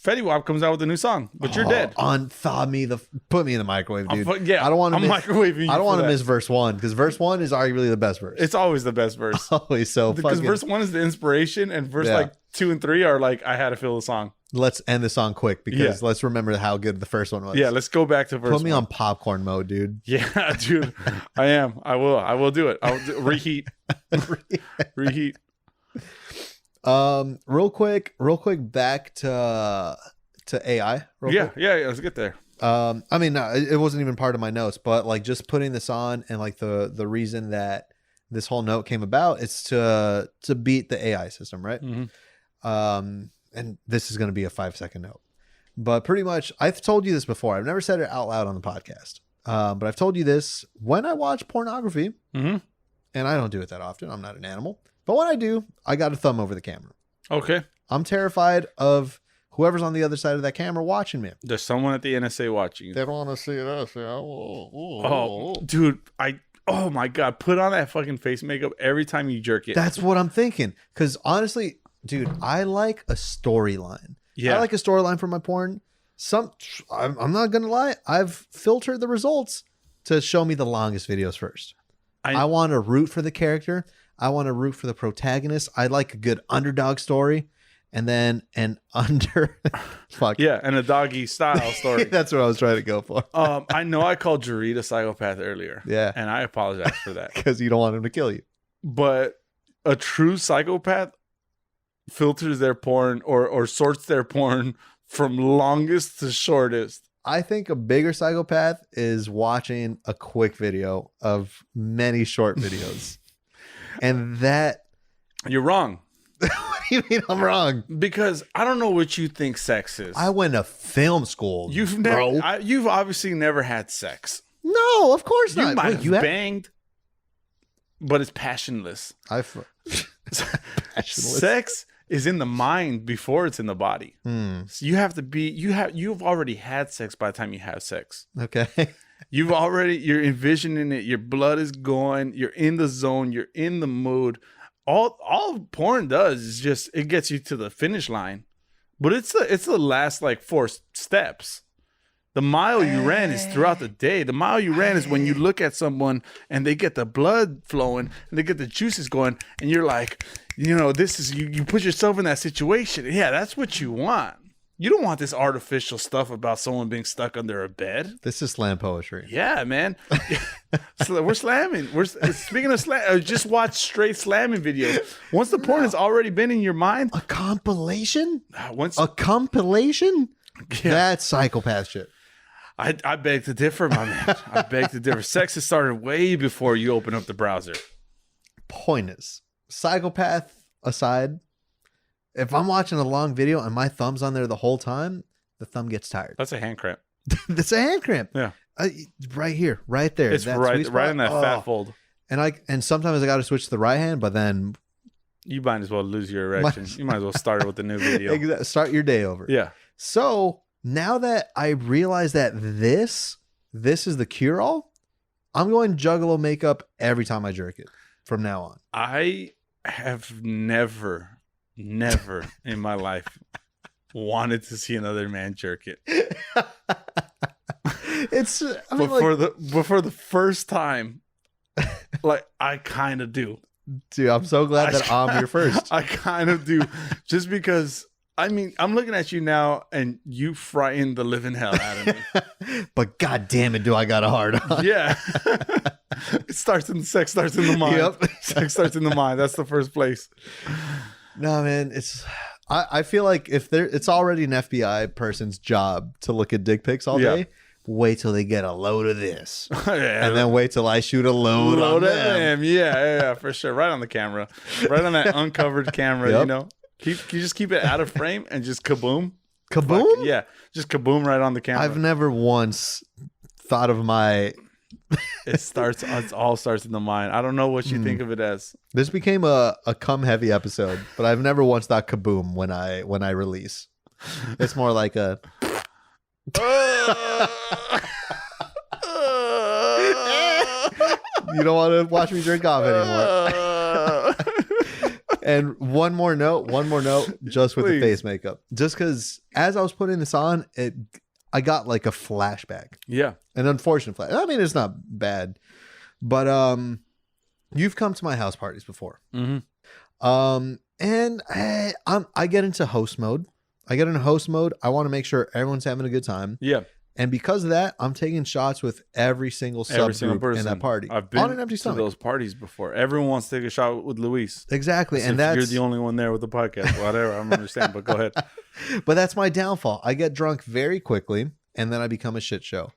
Fetty Wap comes out with a new song, but you're dead? Put me in the microwave, dude. I don't want to. Microwaving. I don't want to miss verse 1 because verse 1 is arguably the best verse. It's always the best verse. Always so because verse 1 is the inspiration, and verse 2 and 3 are like I had to feel the song. Let's end the song quick because let's remember how good the first one was. Yeah, let's go back to verse 1. Put me on popcorn mode, dude. Yeah, dude. I am. I will do it. Reheat. Reheat. Real quick back to AI. Yeah, let's get there. I mean, no, it wasn't even part of my notes, but like just putting this on and like the reason that this whole note came about is to beat the AI system, right? Mm-hmm. And this is going to be a 5-second note, but pretty much I've told you this before. I've never said it out loud on the podcast, but I've told you this when I watch pornography, and I don't do it that often. I'm not an animal, but when I do, I got a thumb over the camera. Okay. I'm terrified of whoever's on the other side of that camera watching me. There's someone at the NSA watching you. They don't want to see us. Oh, dude. Oh my God. Put on that fucking face makeup every time you jerk it. That's what I'm thinking. Because honestly, dude, I like a storyline. Yeah. I like a storyline for my porn. I'm not going to lie. I've filtered the results to show me the longest videos first. I want to root for the character. I want to root for the protagonist. I like a good underdog story. And then and a doggy style story. That's what I was trying to go for. I know I called Jareed a psychopath earlier. Yeah. And I apologize for that. Because you don't want him to kill you. But a true psychopath filters their porn or sorts their porn from longest to shortest. I think a bigger psychopath is watching a quick video of many short videos. And that... You're wrong. What do you mean I'm wrong? Because I don't know what you think sex is. I went to film school. You've obviously never had sex. No, of course not. You might have banged, but it's passionless. Passionless. Sex is in the mind before it's in the body. So you have to be. You've already had sex by the time you have sex. Okay. You're envisioning it. Your blood is going. You're in the zone. You're in the mood. All porn does is just it gets you to the finish line, but it's the last like 4 steps. The mile you ran is throughout the day. The mile you ran is when you look at someone and they get the blood flowing and they get the juices going, and you're like, this is you put yourself in that situation. Yeah, that's what you want. You don't want this artificial stuff about someone being stuck under a bed. This is slam poetry. Yeah, man. So we're slamming. Speaking of slam, just watch straight slamming videos. Once the porn has already been in your mind, A compilation? once A compilation? Yeah. That's psychopath shit. I beg to differ, my man. I beg to differ. Sex has started way before you open up the browser. Point is, psychopath aside, if I'm watching a long video and my thumb's on there the whole time, the thumb gets tired. That's a hand cramp. That's a hand cramp. Yeah. Right here, right there. It's that right sweet spot. in that fat fold. And sometimes I got to switch to the right hand, but then You might as well lose your erection. You might as well start it with a new video. start your day over. Yeah. So now that I realize that this is the cure-all, I'm going juggalo makeup every time I jerk it from now on. I have never in my life wanted to see another man jerk it. For the first time, like I kind of do. Dude, I'm so glad that I'm your first. I kind of do, just because. I mean, I'm looking at you now, and you frighten the living hell out of me. But god damn it, do I got a hard on? Yeah. Sex starts in the mind. Yep. Sex starts in the mind. That's the first place. No, man, I feel like it's already an FBI person's job to look at dick pics all day. Wait till they get a load of this. Yeah. And then wait till I shoot a load on them. Yeah, for sure. Right on the camera. Right on that uncovered camera, Yep. you know. You just keep it out of frame and just kaboom. Kaboom? Yeah, just kaboom right on the camera. I've never once thought of my... It all starts in the mind. I don't know what you think of it as. This became a cum heavy episode, but I've never once thought kaboom when I release. It's more like a... You don't want to watch me drink off anymore. And one more note, just with Please. the face makeup. Just because as I was putting this on, I got like a flashback. Yeah. An unfortunate flash. I mean, it's not bad. But you've come to my house parties before. Mm-hmm. And I get into host mode. I want to make sure everyone's having a good time. Yeah. And because of that, I'm taking shots with every single subgroup person in that party. I've been on an empty to stomach. those parties before. Everyone wants to take a shot with Luis. Exactly. As And if you're the only one there with the podcast. Whatever. I don't understand, but go ahead. But that's my downfall. I get drunk very quickly, and then I become a shit show.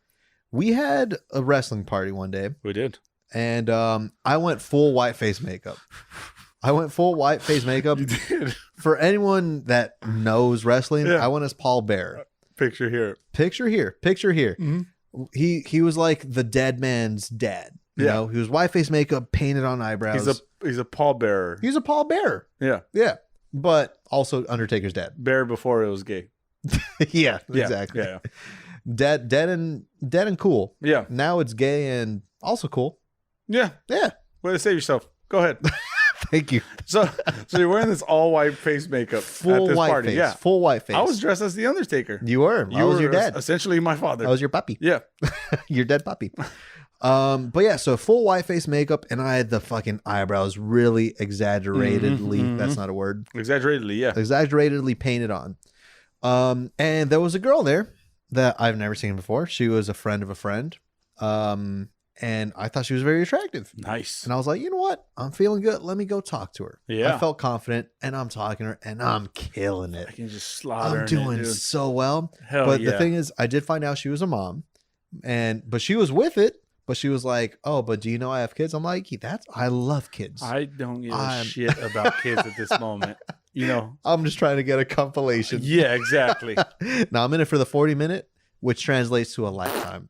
We had a wrestling party one day, We did. and I went full white face makeup. You did. For anyone that knows wrestling, Yeah. I went as Paul Bear. Picture here. Picture here. Mm-hmm. He was like the dead man's dad. You Yeah. know, he was white face makeup, painted on eyebrows. He's a pallbearer. He's a Paul Bear. Yeah. Yeah. But also Undertaker's dad. Bear before it was gay. Yeah, Yeah. exactly. Yeah. Dead and cool. Yeah. Now it's gay and also cool. Yeah. Yeah. Way to save yourself. Go ahead. Thank you. So you're wearing this all white face makeup Full at this white party. face. Yeah. Full white face. I was dressed as the Undertaker. You were. I was your dad. Essentially my father. I was your puppy. Yeah. Your dead puppy. But yeah, so full white face makeup, and I had the fucking eyebrows really exaggeratedly. That's not a word. Exaggeratedly, yeah. Exaggeratedly painted on. And there was a girl there that I've never seen before. She was a friend of a friend. And I thought she was very attractive. Nice. And I was like, you know what? I'm feeling good. Let me go talk to her. Yeah. I felt confident, and I'm talking to her, and I'm killing I it. can just slaughter I'm doing so well. Hell But yeah. the thing is, I did find out she was a mom, but she was with it. But she was like, "Oh, but do you know I have kids?" I'm like, I love kids. I don't give a shit about kids at this moment. You know? I'm just trying to get a compilation. Yeah, exactly. Now I'm in it for the 40-minute, which translates to a lifetime.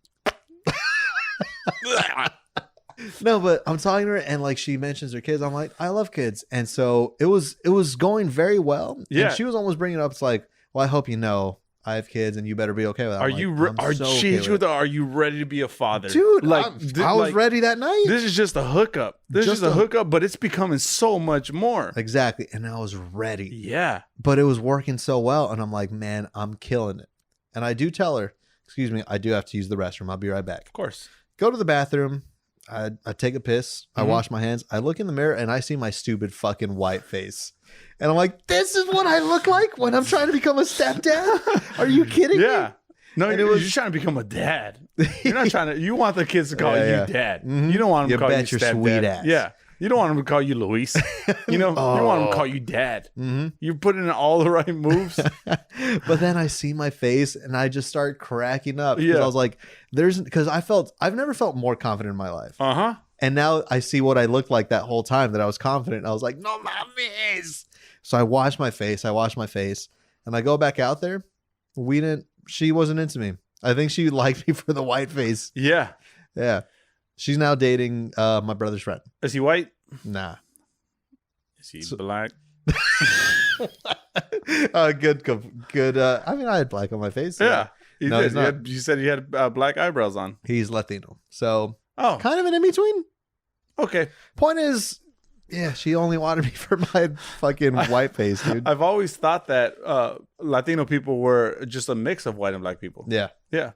No, but I'm talking to her, and like she mentions her kids. I'm like, I love kids, and so it was going very well. Yeah. And she was almost bringing it up. It's like, well, I hope you know I have kids, and you better be okay with that. Are I'm you like, I'm so okay with it. are you ready to be a father? Dude, like I was ready that night. This is just a hookup. This is Just just a a- hookup, but it's becoming so much more. Exactly. And I was ready. Yeah. But it was working so well. And I'm like, man, I'm killing it. And I do tell her, excuse me, I do have to use the restroom. I'll be right back. Of course. Go to the bathroom. I take a piss. I Mhm. wash my hands. I look in the mirror and I see my stupid fucking white face. And I'm like, this is what I look like when I'm trying to become a stepdad? Are you kidding me? Yeah. No, you're just trying to become a dad. You're not trying to. You want the kids to call you dad. Mm-hmm. You don't want them to call you your stepdad. Sweet ass. Yeah. You don't want them to call you Luis. You know, you want them to call you dad. Mm-hmm. You're putting in all the right moves. But then I see my face and I just start cracking up. Because I was like, I've never felt more confident in my life. Uh-huh. And now I see what I looked like that whole time that I was confident. I was like, no mames. So I wash my face. And I go back out there. She wasn't into me. I think she liked me for the white face. Yeah. Yeah. She's now dating my brother's friend. Is he white? Nah. Is he black? Good. I mean, I had black on my face. Yeah. You no, did. he's not. You said he had black eyebrows on. He's Latino. So kind of an in-between. Okay. Point is, yeah, she only wanted me for my fucking white face, dude. I've always thought that Latino people were just a mix of white and black people. Yeah. Yeah.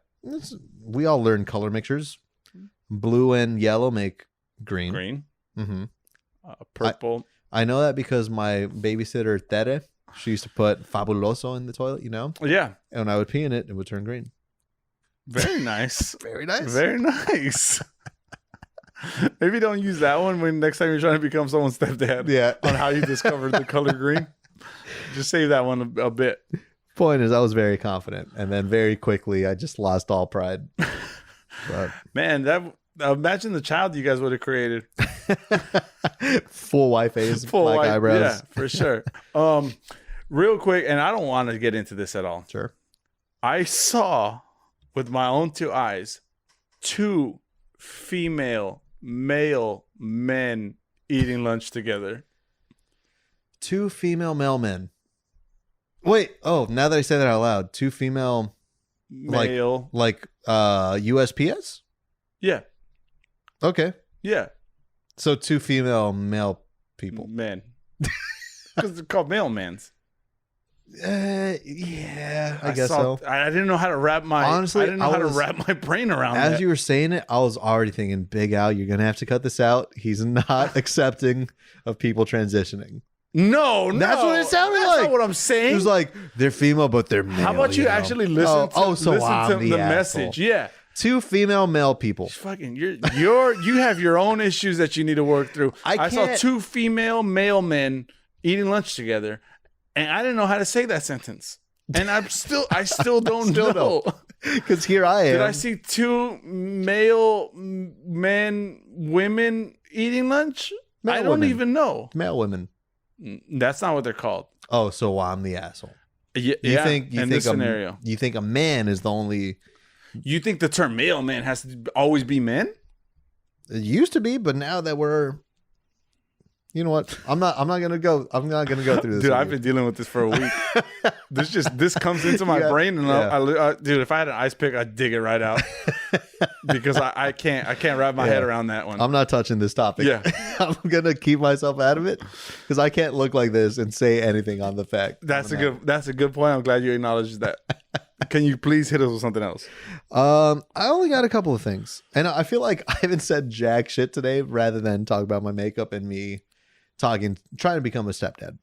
We all learn color mixtures. Blue and yellow make green. Green. Mm-hmm. Purple. I know that because my babysitter, Tere, she used to put Fabuloso in the toilet, you know? Yeah. And when I would pee in it, it would turn green. Very nice. Very nice. Very nice. Maybe don't use that one when next time you're trying to become someone's stepdad. Yeah. On how you discovered the color green. Just save that one a bit. Point is, I was very confident. And then very quickly, I just lost all pride. But, man, imagine the child you guys would have created. Full white face, black eyebrows. Yeah, for sure. Real quick, and I don't want to get into this at all. Sure. I saw with my own two eyes 2 female male men eating lunch together. 2 female male men. Wait, now that I say that out loud, 2 female male like USPS? Yeah. Okay. Yeah. So 2 female male people. Men. Because they're called mailmans. Yeah, I guess so. I didn't know how to wrap my how to wrap my brain around as that. you were saying it, I was already thinking, Big Al, you're gonna have to cut this out. He's not accepting of people transitioning. No, that's what it sounded like. That's not what I'm saying. It was like they're female, but they're male. How about you actually listen to the message? Yeah. 2 female male people. Fucking, you have your own issues that you need to work through. I saw 2 female male men eating lunch together, and I didn't know how to say that sentence. And I still don't know. Because here I am. Did I see 2 male men, women eating lunch? I don't even know. Male women. That's not what they're called. Oh, so I'm the asshole. You think in this scenario, you think a man is the only? You think the term male man has to always be men? It used to be, but now that we're, you know what? I'm not gonna go through this. Dude, I've been dealing with this for a week. This comes into my brain, and dude, if I had an ice pick, I'd dig it right out because I can't wrap my head around that one. I'm not touching this topic. Yeah, I'm gonna keep myself out of it because I can't look like this and say anything on the fact. That's a good point. I'm glad you acknowledged that. Can you please hit us with something else? I only got a couple of things, and I feel like I haven't said jack shit today, rather than talk about my makeup and me trying to become a stepdad.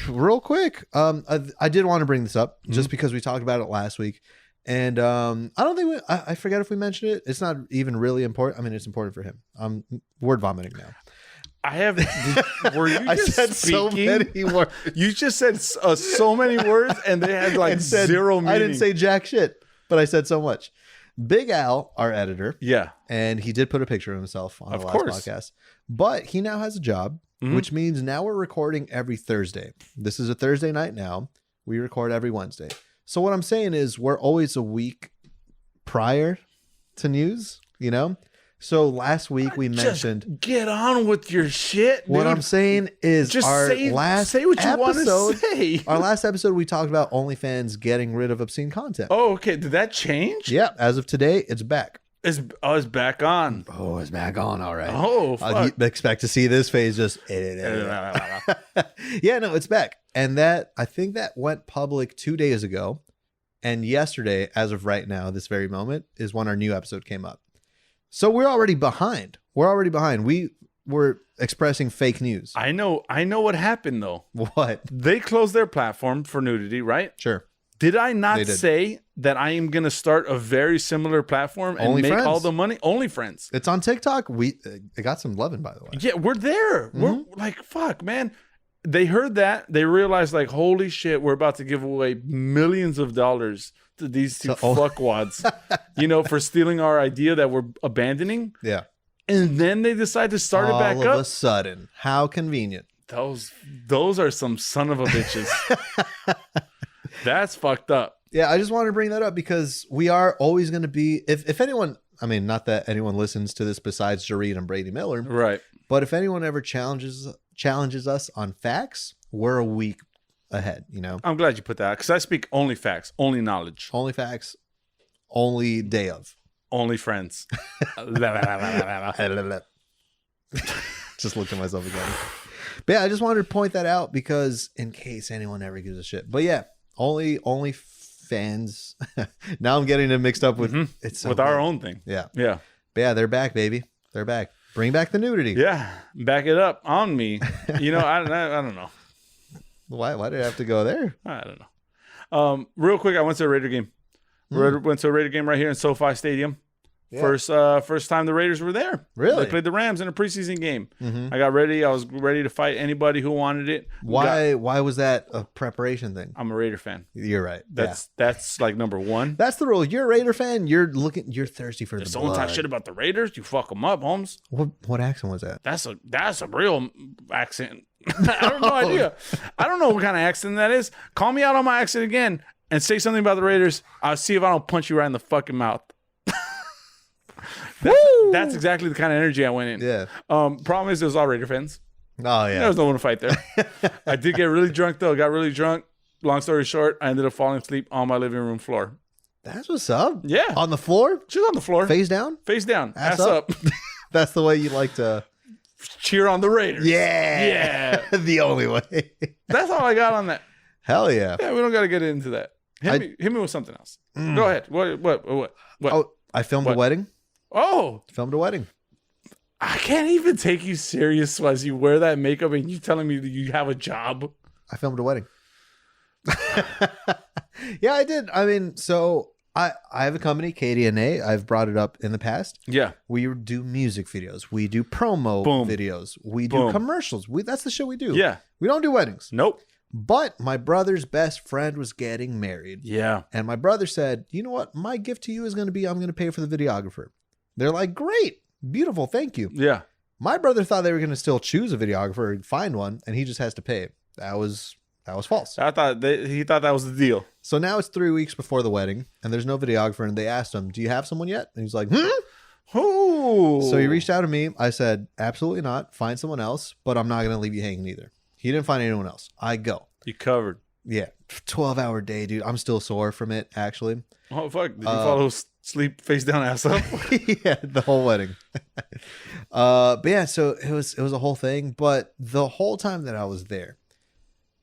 Real quick, I did want to bring this up just because we talked about it last week, and I don't think I forget if we mentioned it. It's not even really important. I mean, it's important for him. I'm word vomiting now. Were you I just said speaking? so many words. You just said so many words, and they had like zero meaning. I didn't say jack shit, but I said so much. Big Al, our editor, and he did put a picture of himself on the last podcast, but he now has a job, which means now we're recording every Thursday. This is a Thursday night now. We record every Wednesday. So what I'm saying is we're always a week prior to news, you know? So last week we mentioned, get on with your shit, dude. What I'm saying is just say what you want to say. Our last episode, we talked about OnlyFans getting rid of obscene content. Oh, okay. Did that change? Yeah. As of today, it's back. It's back on. Oh, it's back on. All right. Oh, fuck. Expect to see this phase just. Yeah, no, it's back. And I think that went public 2 days ago. And yesterday, as of right now, this very moment, is when our new episode came up. So we're already behind. We were expressing fake news. I know what happened though. What? They closed their platform for nudity, right? Sure. Did I not say that I am going to start a very similar platform and make all the money? OnlyFriends. It's on TikTok. It got some loving, by the way. Yeah, we're there. We're like, fuck, man. They heard that. They realized, like, holy shit, we're about to give away millions of dollars to these two fuckwads, for stealing our idea that we're abandoning. Yeah. And then they decide to start it back up. All of a sudden. How convenient. Those are some son of a bitches. That's fucked up. Yeah, I just wanted to bring that up because we are always going to be, if anyone, I mean, not that anyone listens to this besides Jareed and Brady Miller. Right. But if anyone ever challenges us on facts, we're a week ahead, I'm glad you put that because I speak only facts, only knowledge. Only facts, only day of. Only friends. Just looked at myself again. But yeah, I just wanted to point that out because in case anyone ever gives a shit. But yeah, only fans. Now I'm getting it mixed up with our own thing. Yeah. Yeah. But yeah, they're back, baby. They're back. Bring back the nudity. Yeah. Back it up on me. I don't know. Why did I have to go there? I don't know. Real quick, I went to a Raider game. Went to a Raider game right here in SoFi Stadium. Yeah. First time the Raiders were there. Really? They played the Rams in a preseason game. I got ready. I was ready to fight anybody who wanted it. Why was that a preparation thing? I'm a Raider fan. You're right. That's like number one. That's the rule. You're a Raider fan. You're thirsty for the blood. Someone talk shit about the Raiders, you fuck them up, Holmes. What accent was that? That's a real accent. I have no idea. I don't know what kind of accent that is. Call me out on my accent again and say something about the Raiders. I'll see if I don't punch you right in the fucking mouth. That's exactly the kind of energy I went in. Yeah. Problem is, it was all Raider fans. Oh, yeah. There was no one to fight there. I did get really drunk, though. Got really drunk. Long story short, I ended up falling asleep on my living room floor. That's what's up. Yeah. On the floor? She's on the floor. Face down? Face down. Ass up. That's the way you like to... cheer on the Raiders. Yeah. Yeah. The only way. That's all I got on that. Hell yeah. Yeah, we don't got to get into that. Hit me with something else. Go ahead. What? Oh, I filmed a wedding. Oh. Filmed a wedding. I can't even take you serious as you wear that makeup and you telling me that you have a job. I filmed a wedding. Yeah, I did. I mean, so I have a company, KDNA. I've brought it up in the past. Yeah. We do music videos. We do promo videos. We do commercials. That's the shit we do. Yeah. We don't do weddings. Nope. But my brother's best friend was getting married. Yeah. And my brother said, you know what? My gift to you is going to be, I'm going to pay for the videographer. They're like, great. Beautiful. Thank you. Yeah. My brother thought they were going to still choose a videographer and find one, and he just has to pay. That was false. I thought he thought that was the deal. So now it's 3 weeks before the wedding, and there's no videographer, and they asked him, do you have someone yet? And he's like, Oh. So he reached out to me. I said, absolutely not. Find someone else, but I'm not going to leave you hanging either. He didn't find anyone else. I go. You covered. Yeah. 12-hour day, dude. I'm still sore from it, actually. Oh, fuck. Did you follow sleep face down, ass up? Yeah, the whole wedding. But yeah, so it was a whole thing. But the whole time that I was there,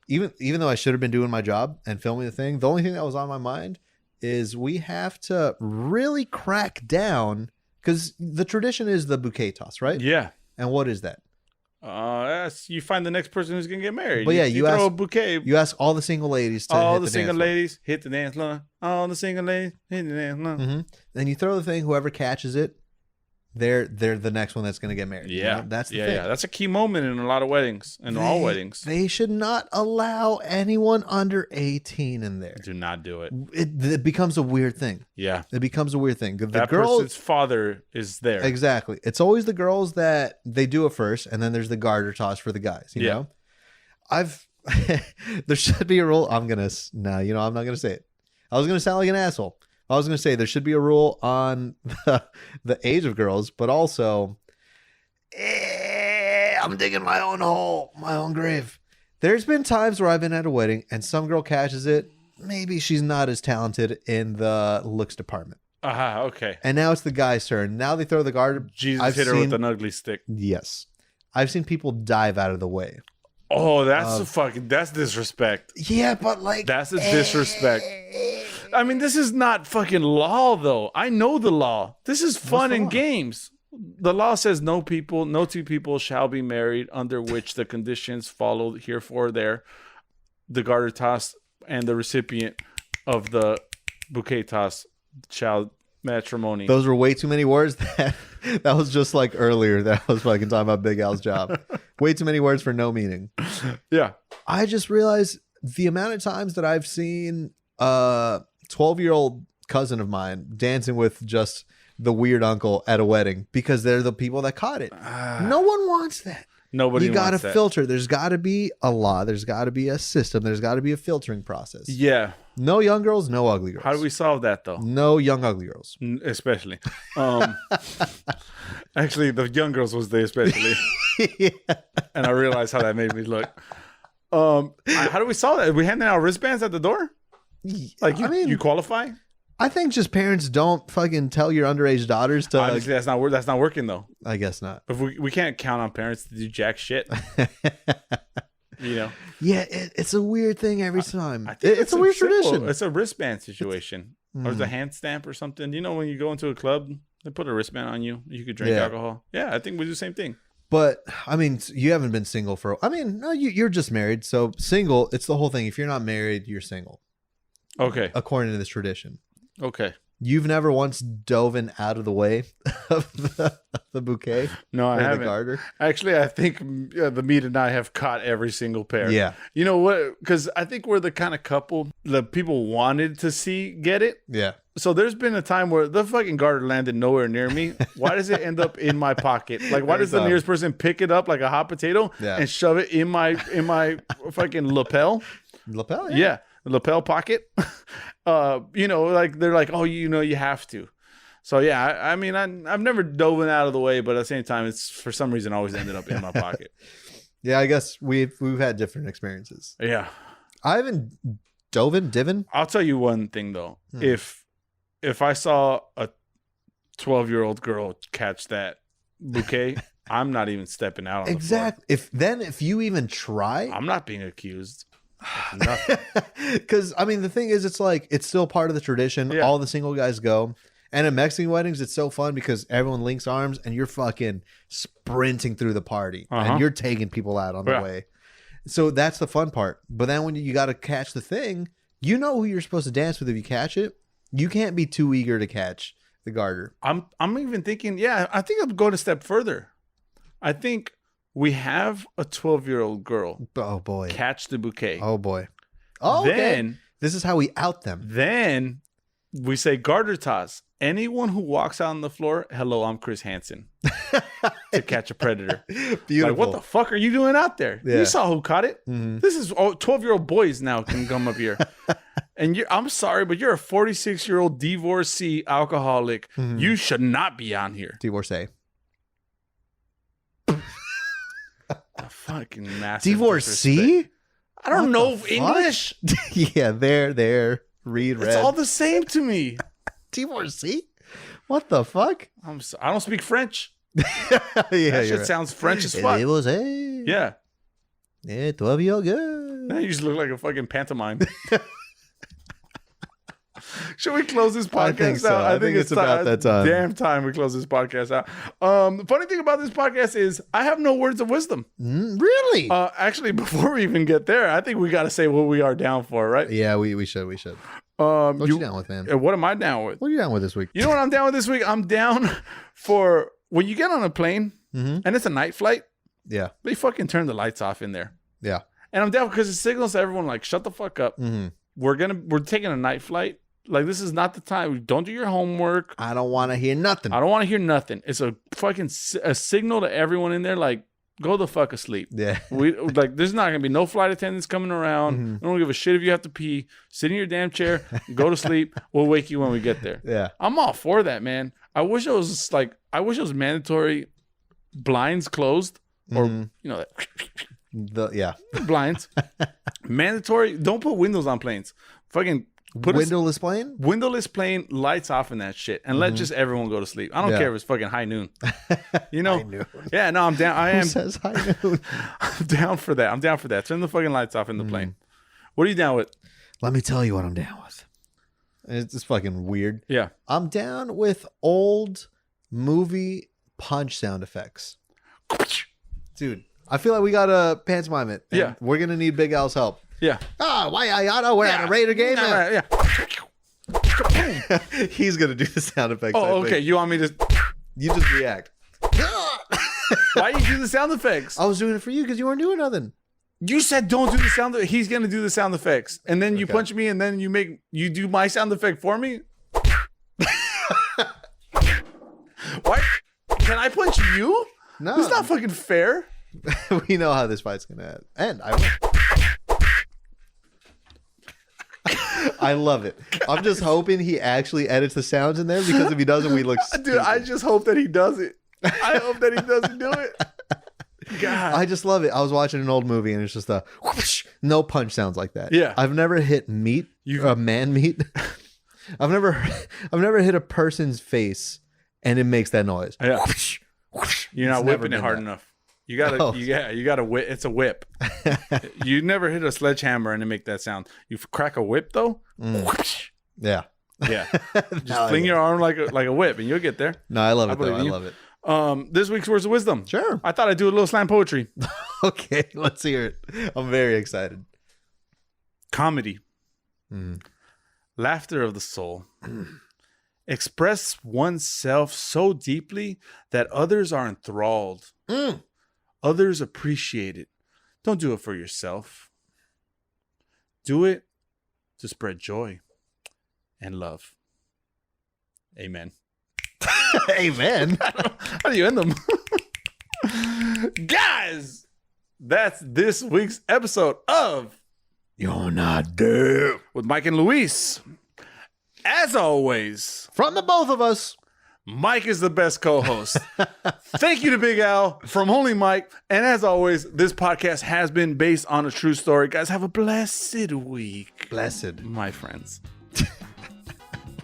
even though I should have been doing my job and filming the thing, the only thing that was on my mind is we have to really crack down because the tradition is the bouquet toss, right? Yeah. And what is that? You find the next person who's gonna get married. But yeah, you throw a bouquet. You ask all the single ladies to all hit the single dance ladies hit the dance floor. All the single ladies hit the dance floor. Mm-hmm. Then you throw the thing. Whoever catches it, they're the next one that's gonna get married. Yeah, you know? That's the thing. Yeah. That's a key moment in a lot of weddings and all weddings. They should not allow anyone under 18 in there. Do not do it. It becomes a weird thing. Yeah, it becomes a weird thing. That person's father is there. Exactly. It's always the girls that they do it first, and then there's the garter toss for the guys. You know, there should be a rule. I'm not gonna say it. I was gonna sound like an asshole. I was going to say there should be a rule on the age of girls, but also, I'm digging my own hole, my own grave. There's been times where I've been at a wedding and some girl catches it. Maybe she's not as talented in the looks department. Okay. And now it's the guy's turn. Now they throw the garter. Jesus hit her with an ugly stick. Yes. I've seen people dive out of the way. Oh, that's disrespect. Yeah, but like. That's a disrespect. I mean, this is not fucking law, though. I know the law. This is fun and games. The law says no two people shall be married under which the conditions followed herefore there, the garter toss and the recipient of the bouquet toss shall matrimony. Those were way too many words. That was just like earlier. That was fucking talking about Big Al's job. Way too many words for no meaning. Yeah. I just realized the amount of times that I've seen a 12-year-old cousin of mine dancing with just the weird uncle at a wedding because they're the people that caught it. No one wants that. Nobody You got to wants that. filter. There's got to be a law. There's got to be a system. There's got to be a filtering process. Yeah. No young girls, no ugly girls. How do we solve that though? No young ugly girls. Especially. Actually, the young girls was the especially. Yeah. And I realized how that made me look. How do we solve that? Are we handing out wristbands at the door? Like you qualify? I think just parents don't fucking tell your underage daughters to. Honestly, that's not working though. I guess not. If we can't count on parents to do jack shit. You know. Yeah, it's a weird thing every time. I think It's a weird simple. tradition. It's a wristband situation, or it's a hand stamp or something. You know, when you go into a club, they put a wristband on you. You could drink alcohol. Yeah, I think we do the same thing. But I mean, you haven't been single for. I mean, no, you're just married. So single, it's the whole thing. If you're not married, you're single. Okay. According to this tradition. Okay. You've never once dove in out of the way of the bouquet? No, I haven't. The garter? Actually, I think the meat and I have caught every single pair. Yeah. You know what? Because I think we're the kind of couple that people wanted to see get it. Yeah. So there's been a time where the fucking garter landed nowhere near me. Why does it end up in my pocket? Like, why does the nearest person pick it up like a hot potato and shove it in my fucking lapel? Lapel? Yeah. Lapel pocket. You know, like they're like, oh, you know, you have to. So yeah, I mean, I've never dove in out of the way, but at the same time, it's for some reason always ended up in my pocket. Yeah, I guess we've had different experiences. Yeah, I haven't divin. I'll tell you one thing though. If I saw a 12-year-old girl catch that bouquet, I'm not even stepping out on exactly. the floor. If you even try, I'm not being accused. Nothing. Because I mean, the thing is, it's like it's still part of the tradition. Yeah. All the single guys go, and at Mexican weddings, it's so fun because everyone links arms and you're fucking sprinting through the party and you're taking people out on the way. So that's the fun part. But then when you got to catch the thing, you know who you're supposed to dance with if you catch it. You can't be too eager to catch the garter. I'm even thinking. Yeah, I think I'm going a step further. I think we have a 12-year-old girl. Oh boy! Catch the bouquet. Oh boy! Oh, then okay. This is how we out them. Then we say garter toss. Anyone who walks out on the floor, hello, I'm Chris Hansen, to catch a predator. Beautiful. Like, what the fuck are you doing out there? Yeah. You saw who caught it. Mm-hmm. This is 12-year-old boys now can come up here. And I'm sorry, but you're a 46-year-old divorcee alcoholic. Mm-hmm. You should not be on here. Divorcee. Fucking massive Divorcee? disrespect. I don't know fuck? English. Yeah, there. Read, It's read. all the same to me. Divorcee? What the fuck? I don't speak French. Yeah, That shit right. sounds French as fuck. Divorcee. Yeah. Yeah, 12 year old girl. Now you just look like a fucking pantomime. Should we close this podcast I think so. out? I think it's about that time. Damn time we close this podcast out. The funny thing about this podcast is I have no words of wisdom. Really? Actually, before we even get there, I think we got to say what we are down for, right? Yeah, we should. What you down with, man? What am I down with? What are you down with this week? You know what I'm down with this week? I'm down for when you get on a plane and it's a night flight, Yeah. they fucking turn the lights off in there. Yeah. And I'm down because it signals to everyone like, shut the fuck up. We're taking a night flight. Like, this is not the time. Don't do your homework. I don't want to hear nothing. I don't want to hear nothing. It's a fucking a signal to everyone in there, like, go the fuck asleep. Yeah. There's not gonna be no flight attendants coming around. I don't give a shit if you have to pee. Sit in your damn chair, go to sleep. We'll wake you when we get there. Yeah. I'm all for that, man. I wish it was mandatory blinds closed, or you know that blinds. Mandatory. Don't put windows on planes. Fucking put Windowless plane? windowless plane, lights off in that shit, and let just everyone go to sleep. I don't care if it's fucking high noon. You know? High noon. Yeah, no, I'm down. Who says high noon? I'm down for that. I'm down for that. Turn the fucking lights off in the plane. What are you down with? Let me tell you what I'm down with. It's just fucking weird. Yeah. I'm down with old movie punch sound effects. Dude, I feel like we got to pantomime it. Yeah. We're going to need Big Al's help. Yeah. Why I gotta we're at a Raider game. Yeah. He's going to do the sound effects. Oh, okay. You want me to... You just react. Why you do the sound effects? I was doing it for you because you weren't doing nothing. You said don't do the sound. He's gonna do the sound effects, and then you punch me, and then you do my sound effect for me. Why? Can I punch you? No, it's not fucking fair. We know how this fight's gonna end. I win. I love it. I'm just hoping he actually edits the sounds in there because if he doesn't, we look stupid. Dude, I just hope that he does it. I hope that he doesn't do it. God. I just love it. I was watching an old movie and it's just a whoosh, no punch sounds like that. Yeah. I've never hit meat, man meat. I've never hit a person's face and it makes that noise. Yeah. Whoosh, whoosh. You're not whipping it hard enough. You gotta, you gotta whip. It's a whip. You never hit a sledgehammer and it make that sound. You crack a whip though. Whoosh. Yeah. Yeah. Just fling your arm like a whip and you'll get there. No, I love it though. I love it. This week's words of wisdom. Sure. I thought I'd do a little slam poetry. Okay, let's hear it. I'm very excited. Comedy. Laughter of the soul. Express oneself so deeply that others are enthralled. Others appreciate it. Don't do it for yourself. Do it to spread joy and love. Amen. Amen. How do you end them? Guys, that's this week's episode of You're Not Dead with Mike and Luis. As always, from the both of us, Mike is the best co-host. Thank you to Big Al from Only Mike. And as always, this podcast has been based on a true story. Guys, have a blessed week. Blessed. My friends.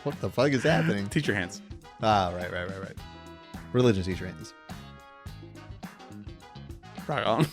What the fuck is happening? Teach your hands. Ah, right. Religion teacher hands. Right on.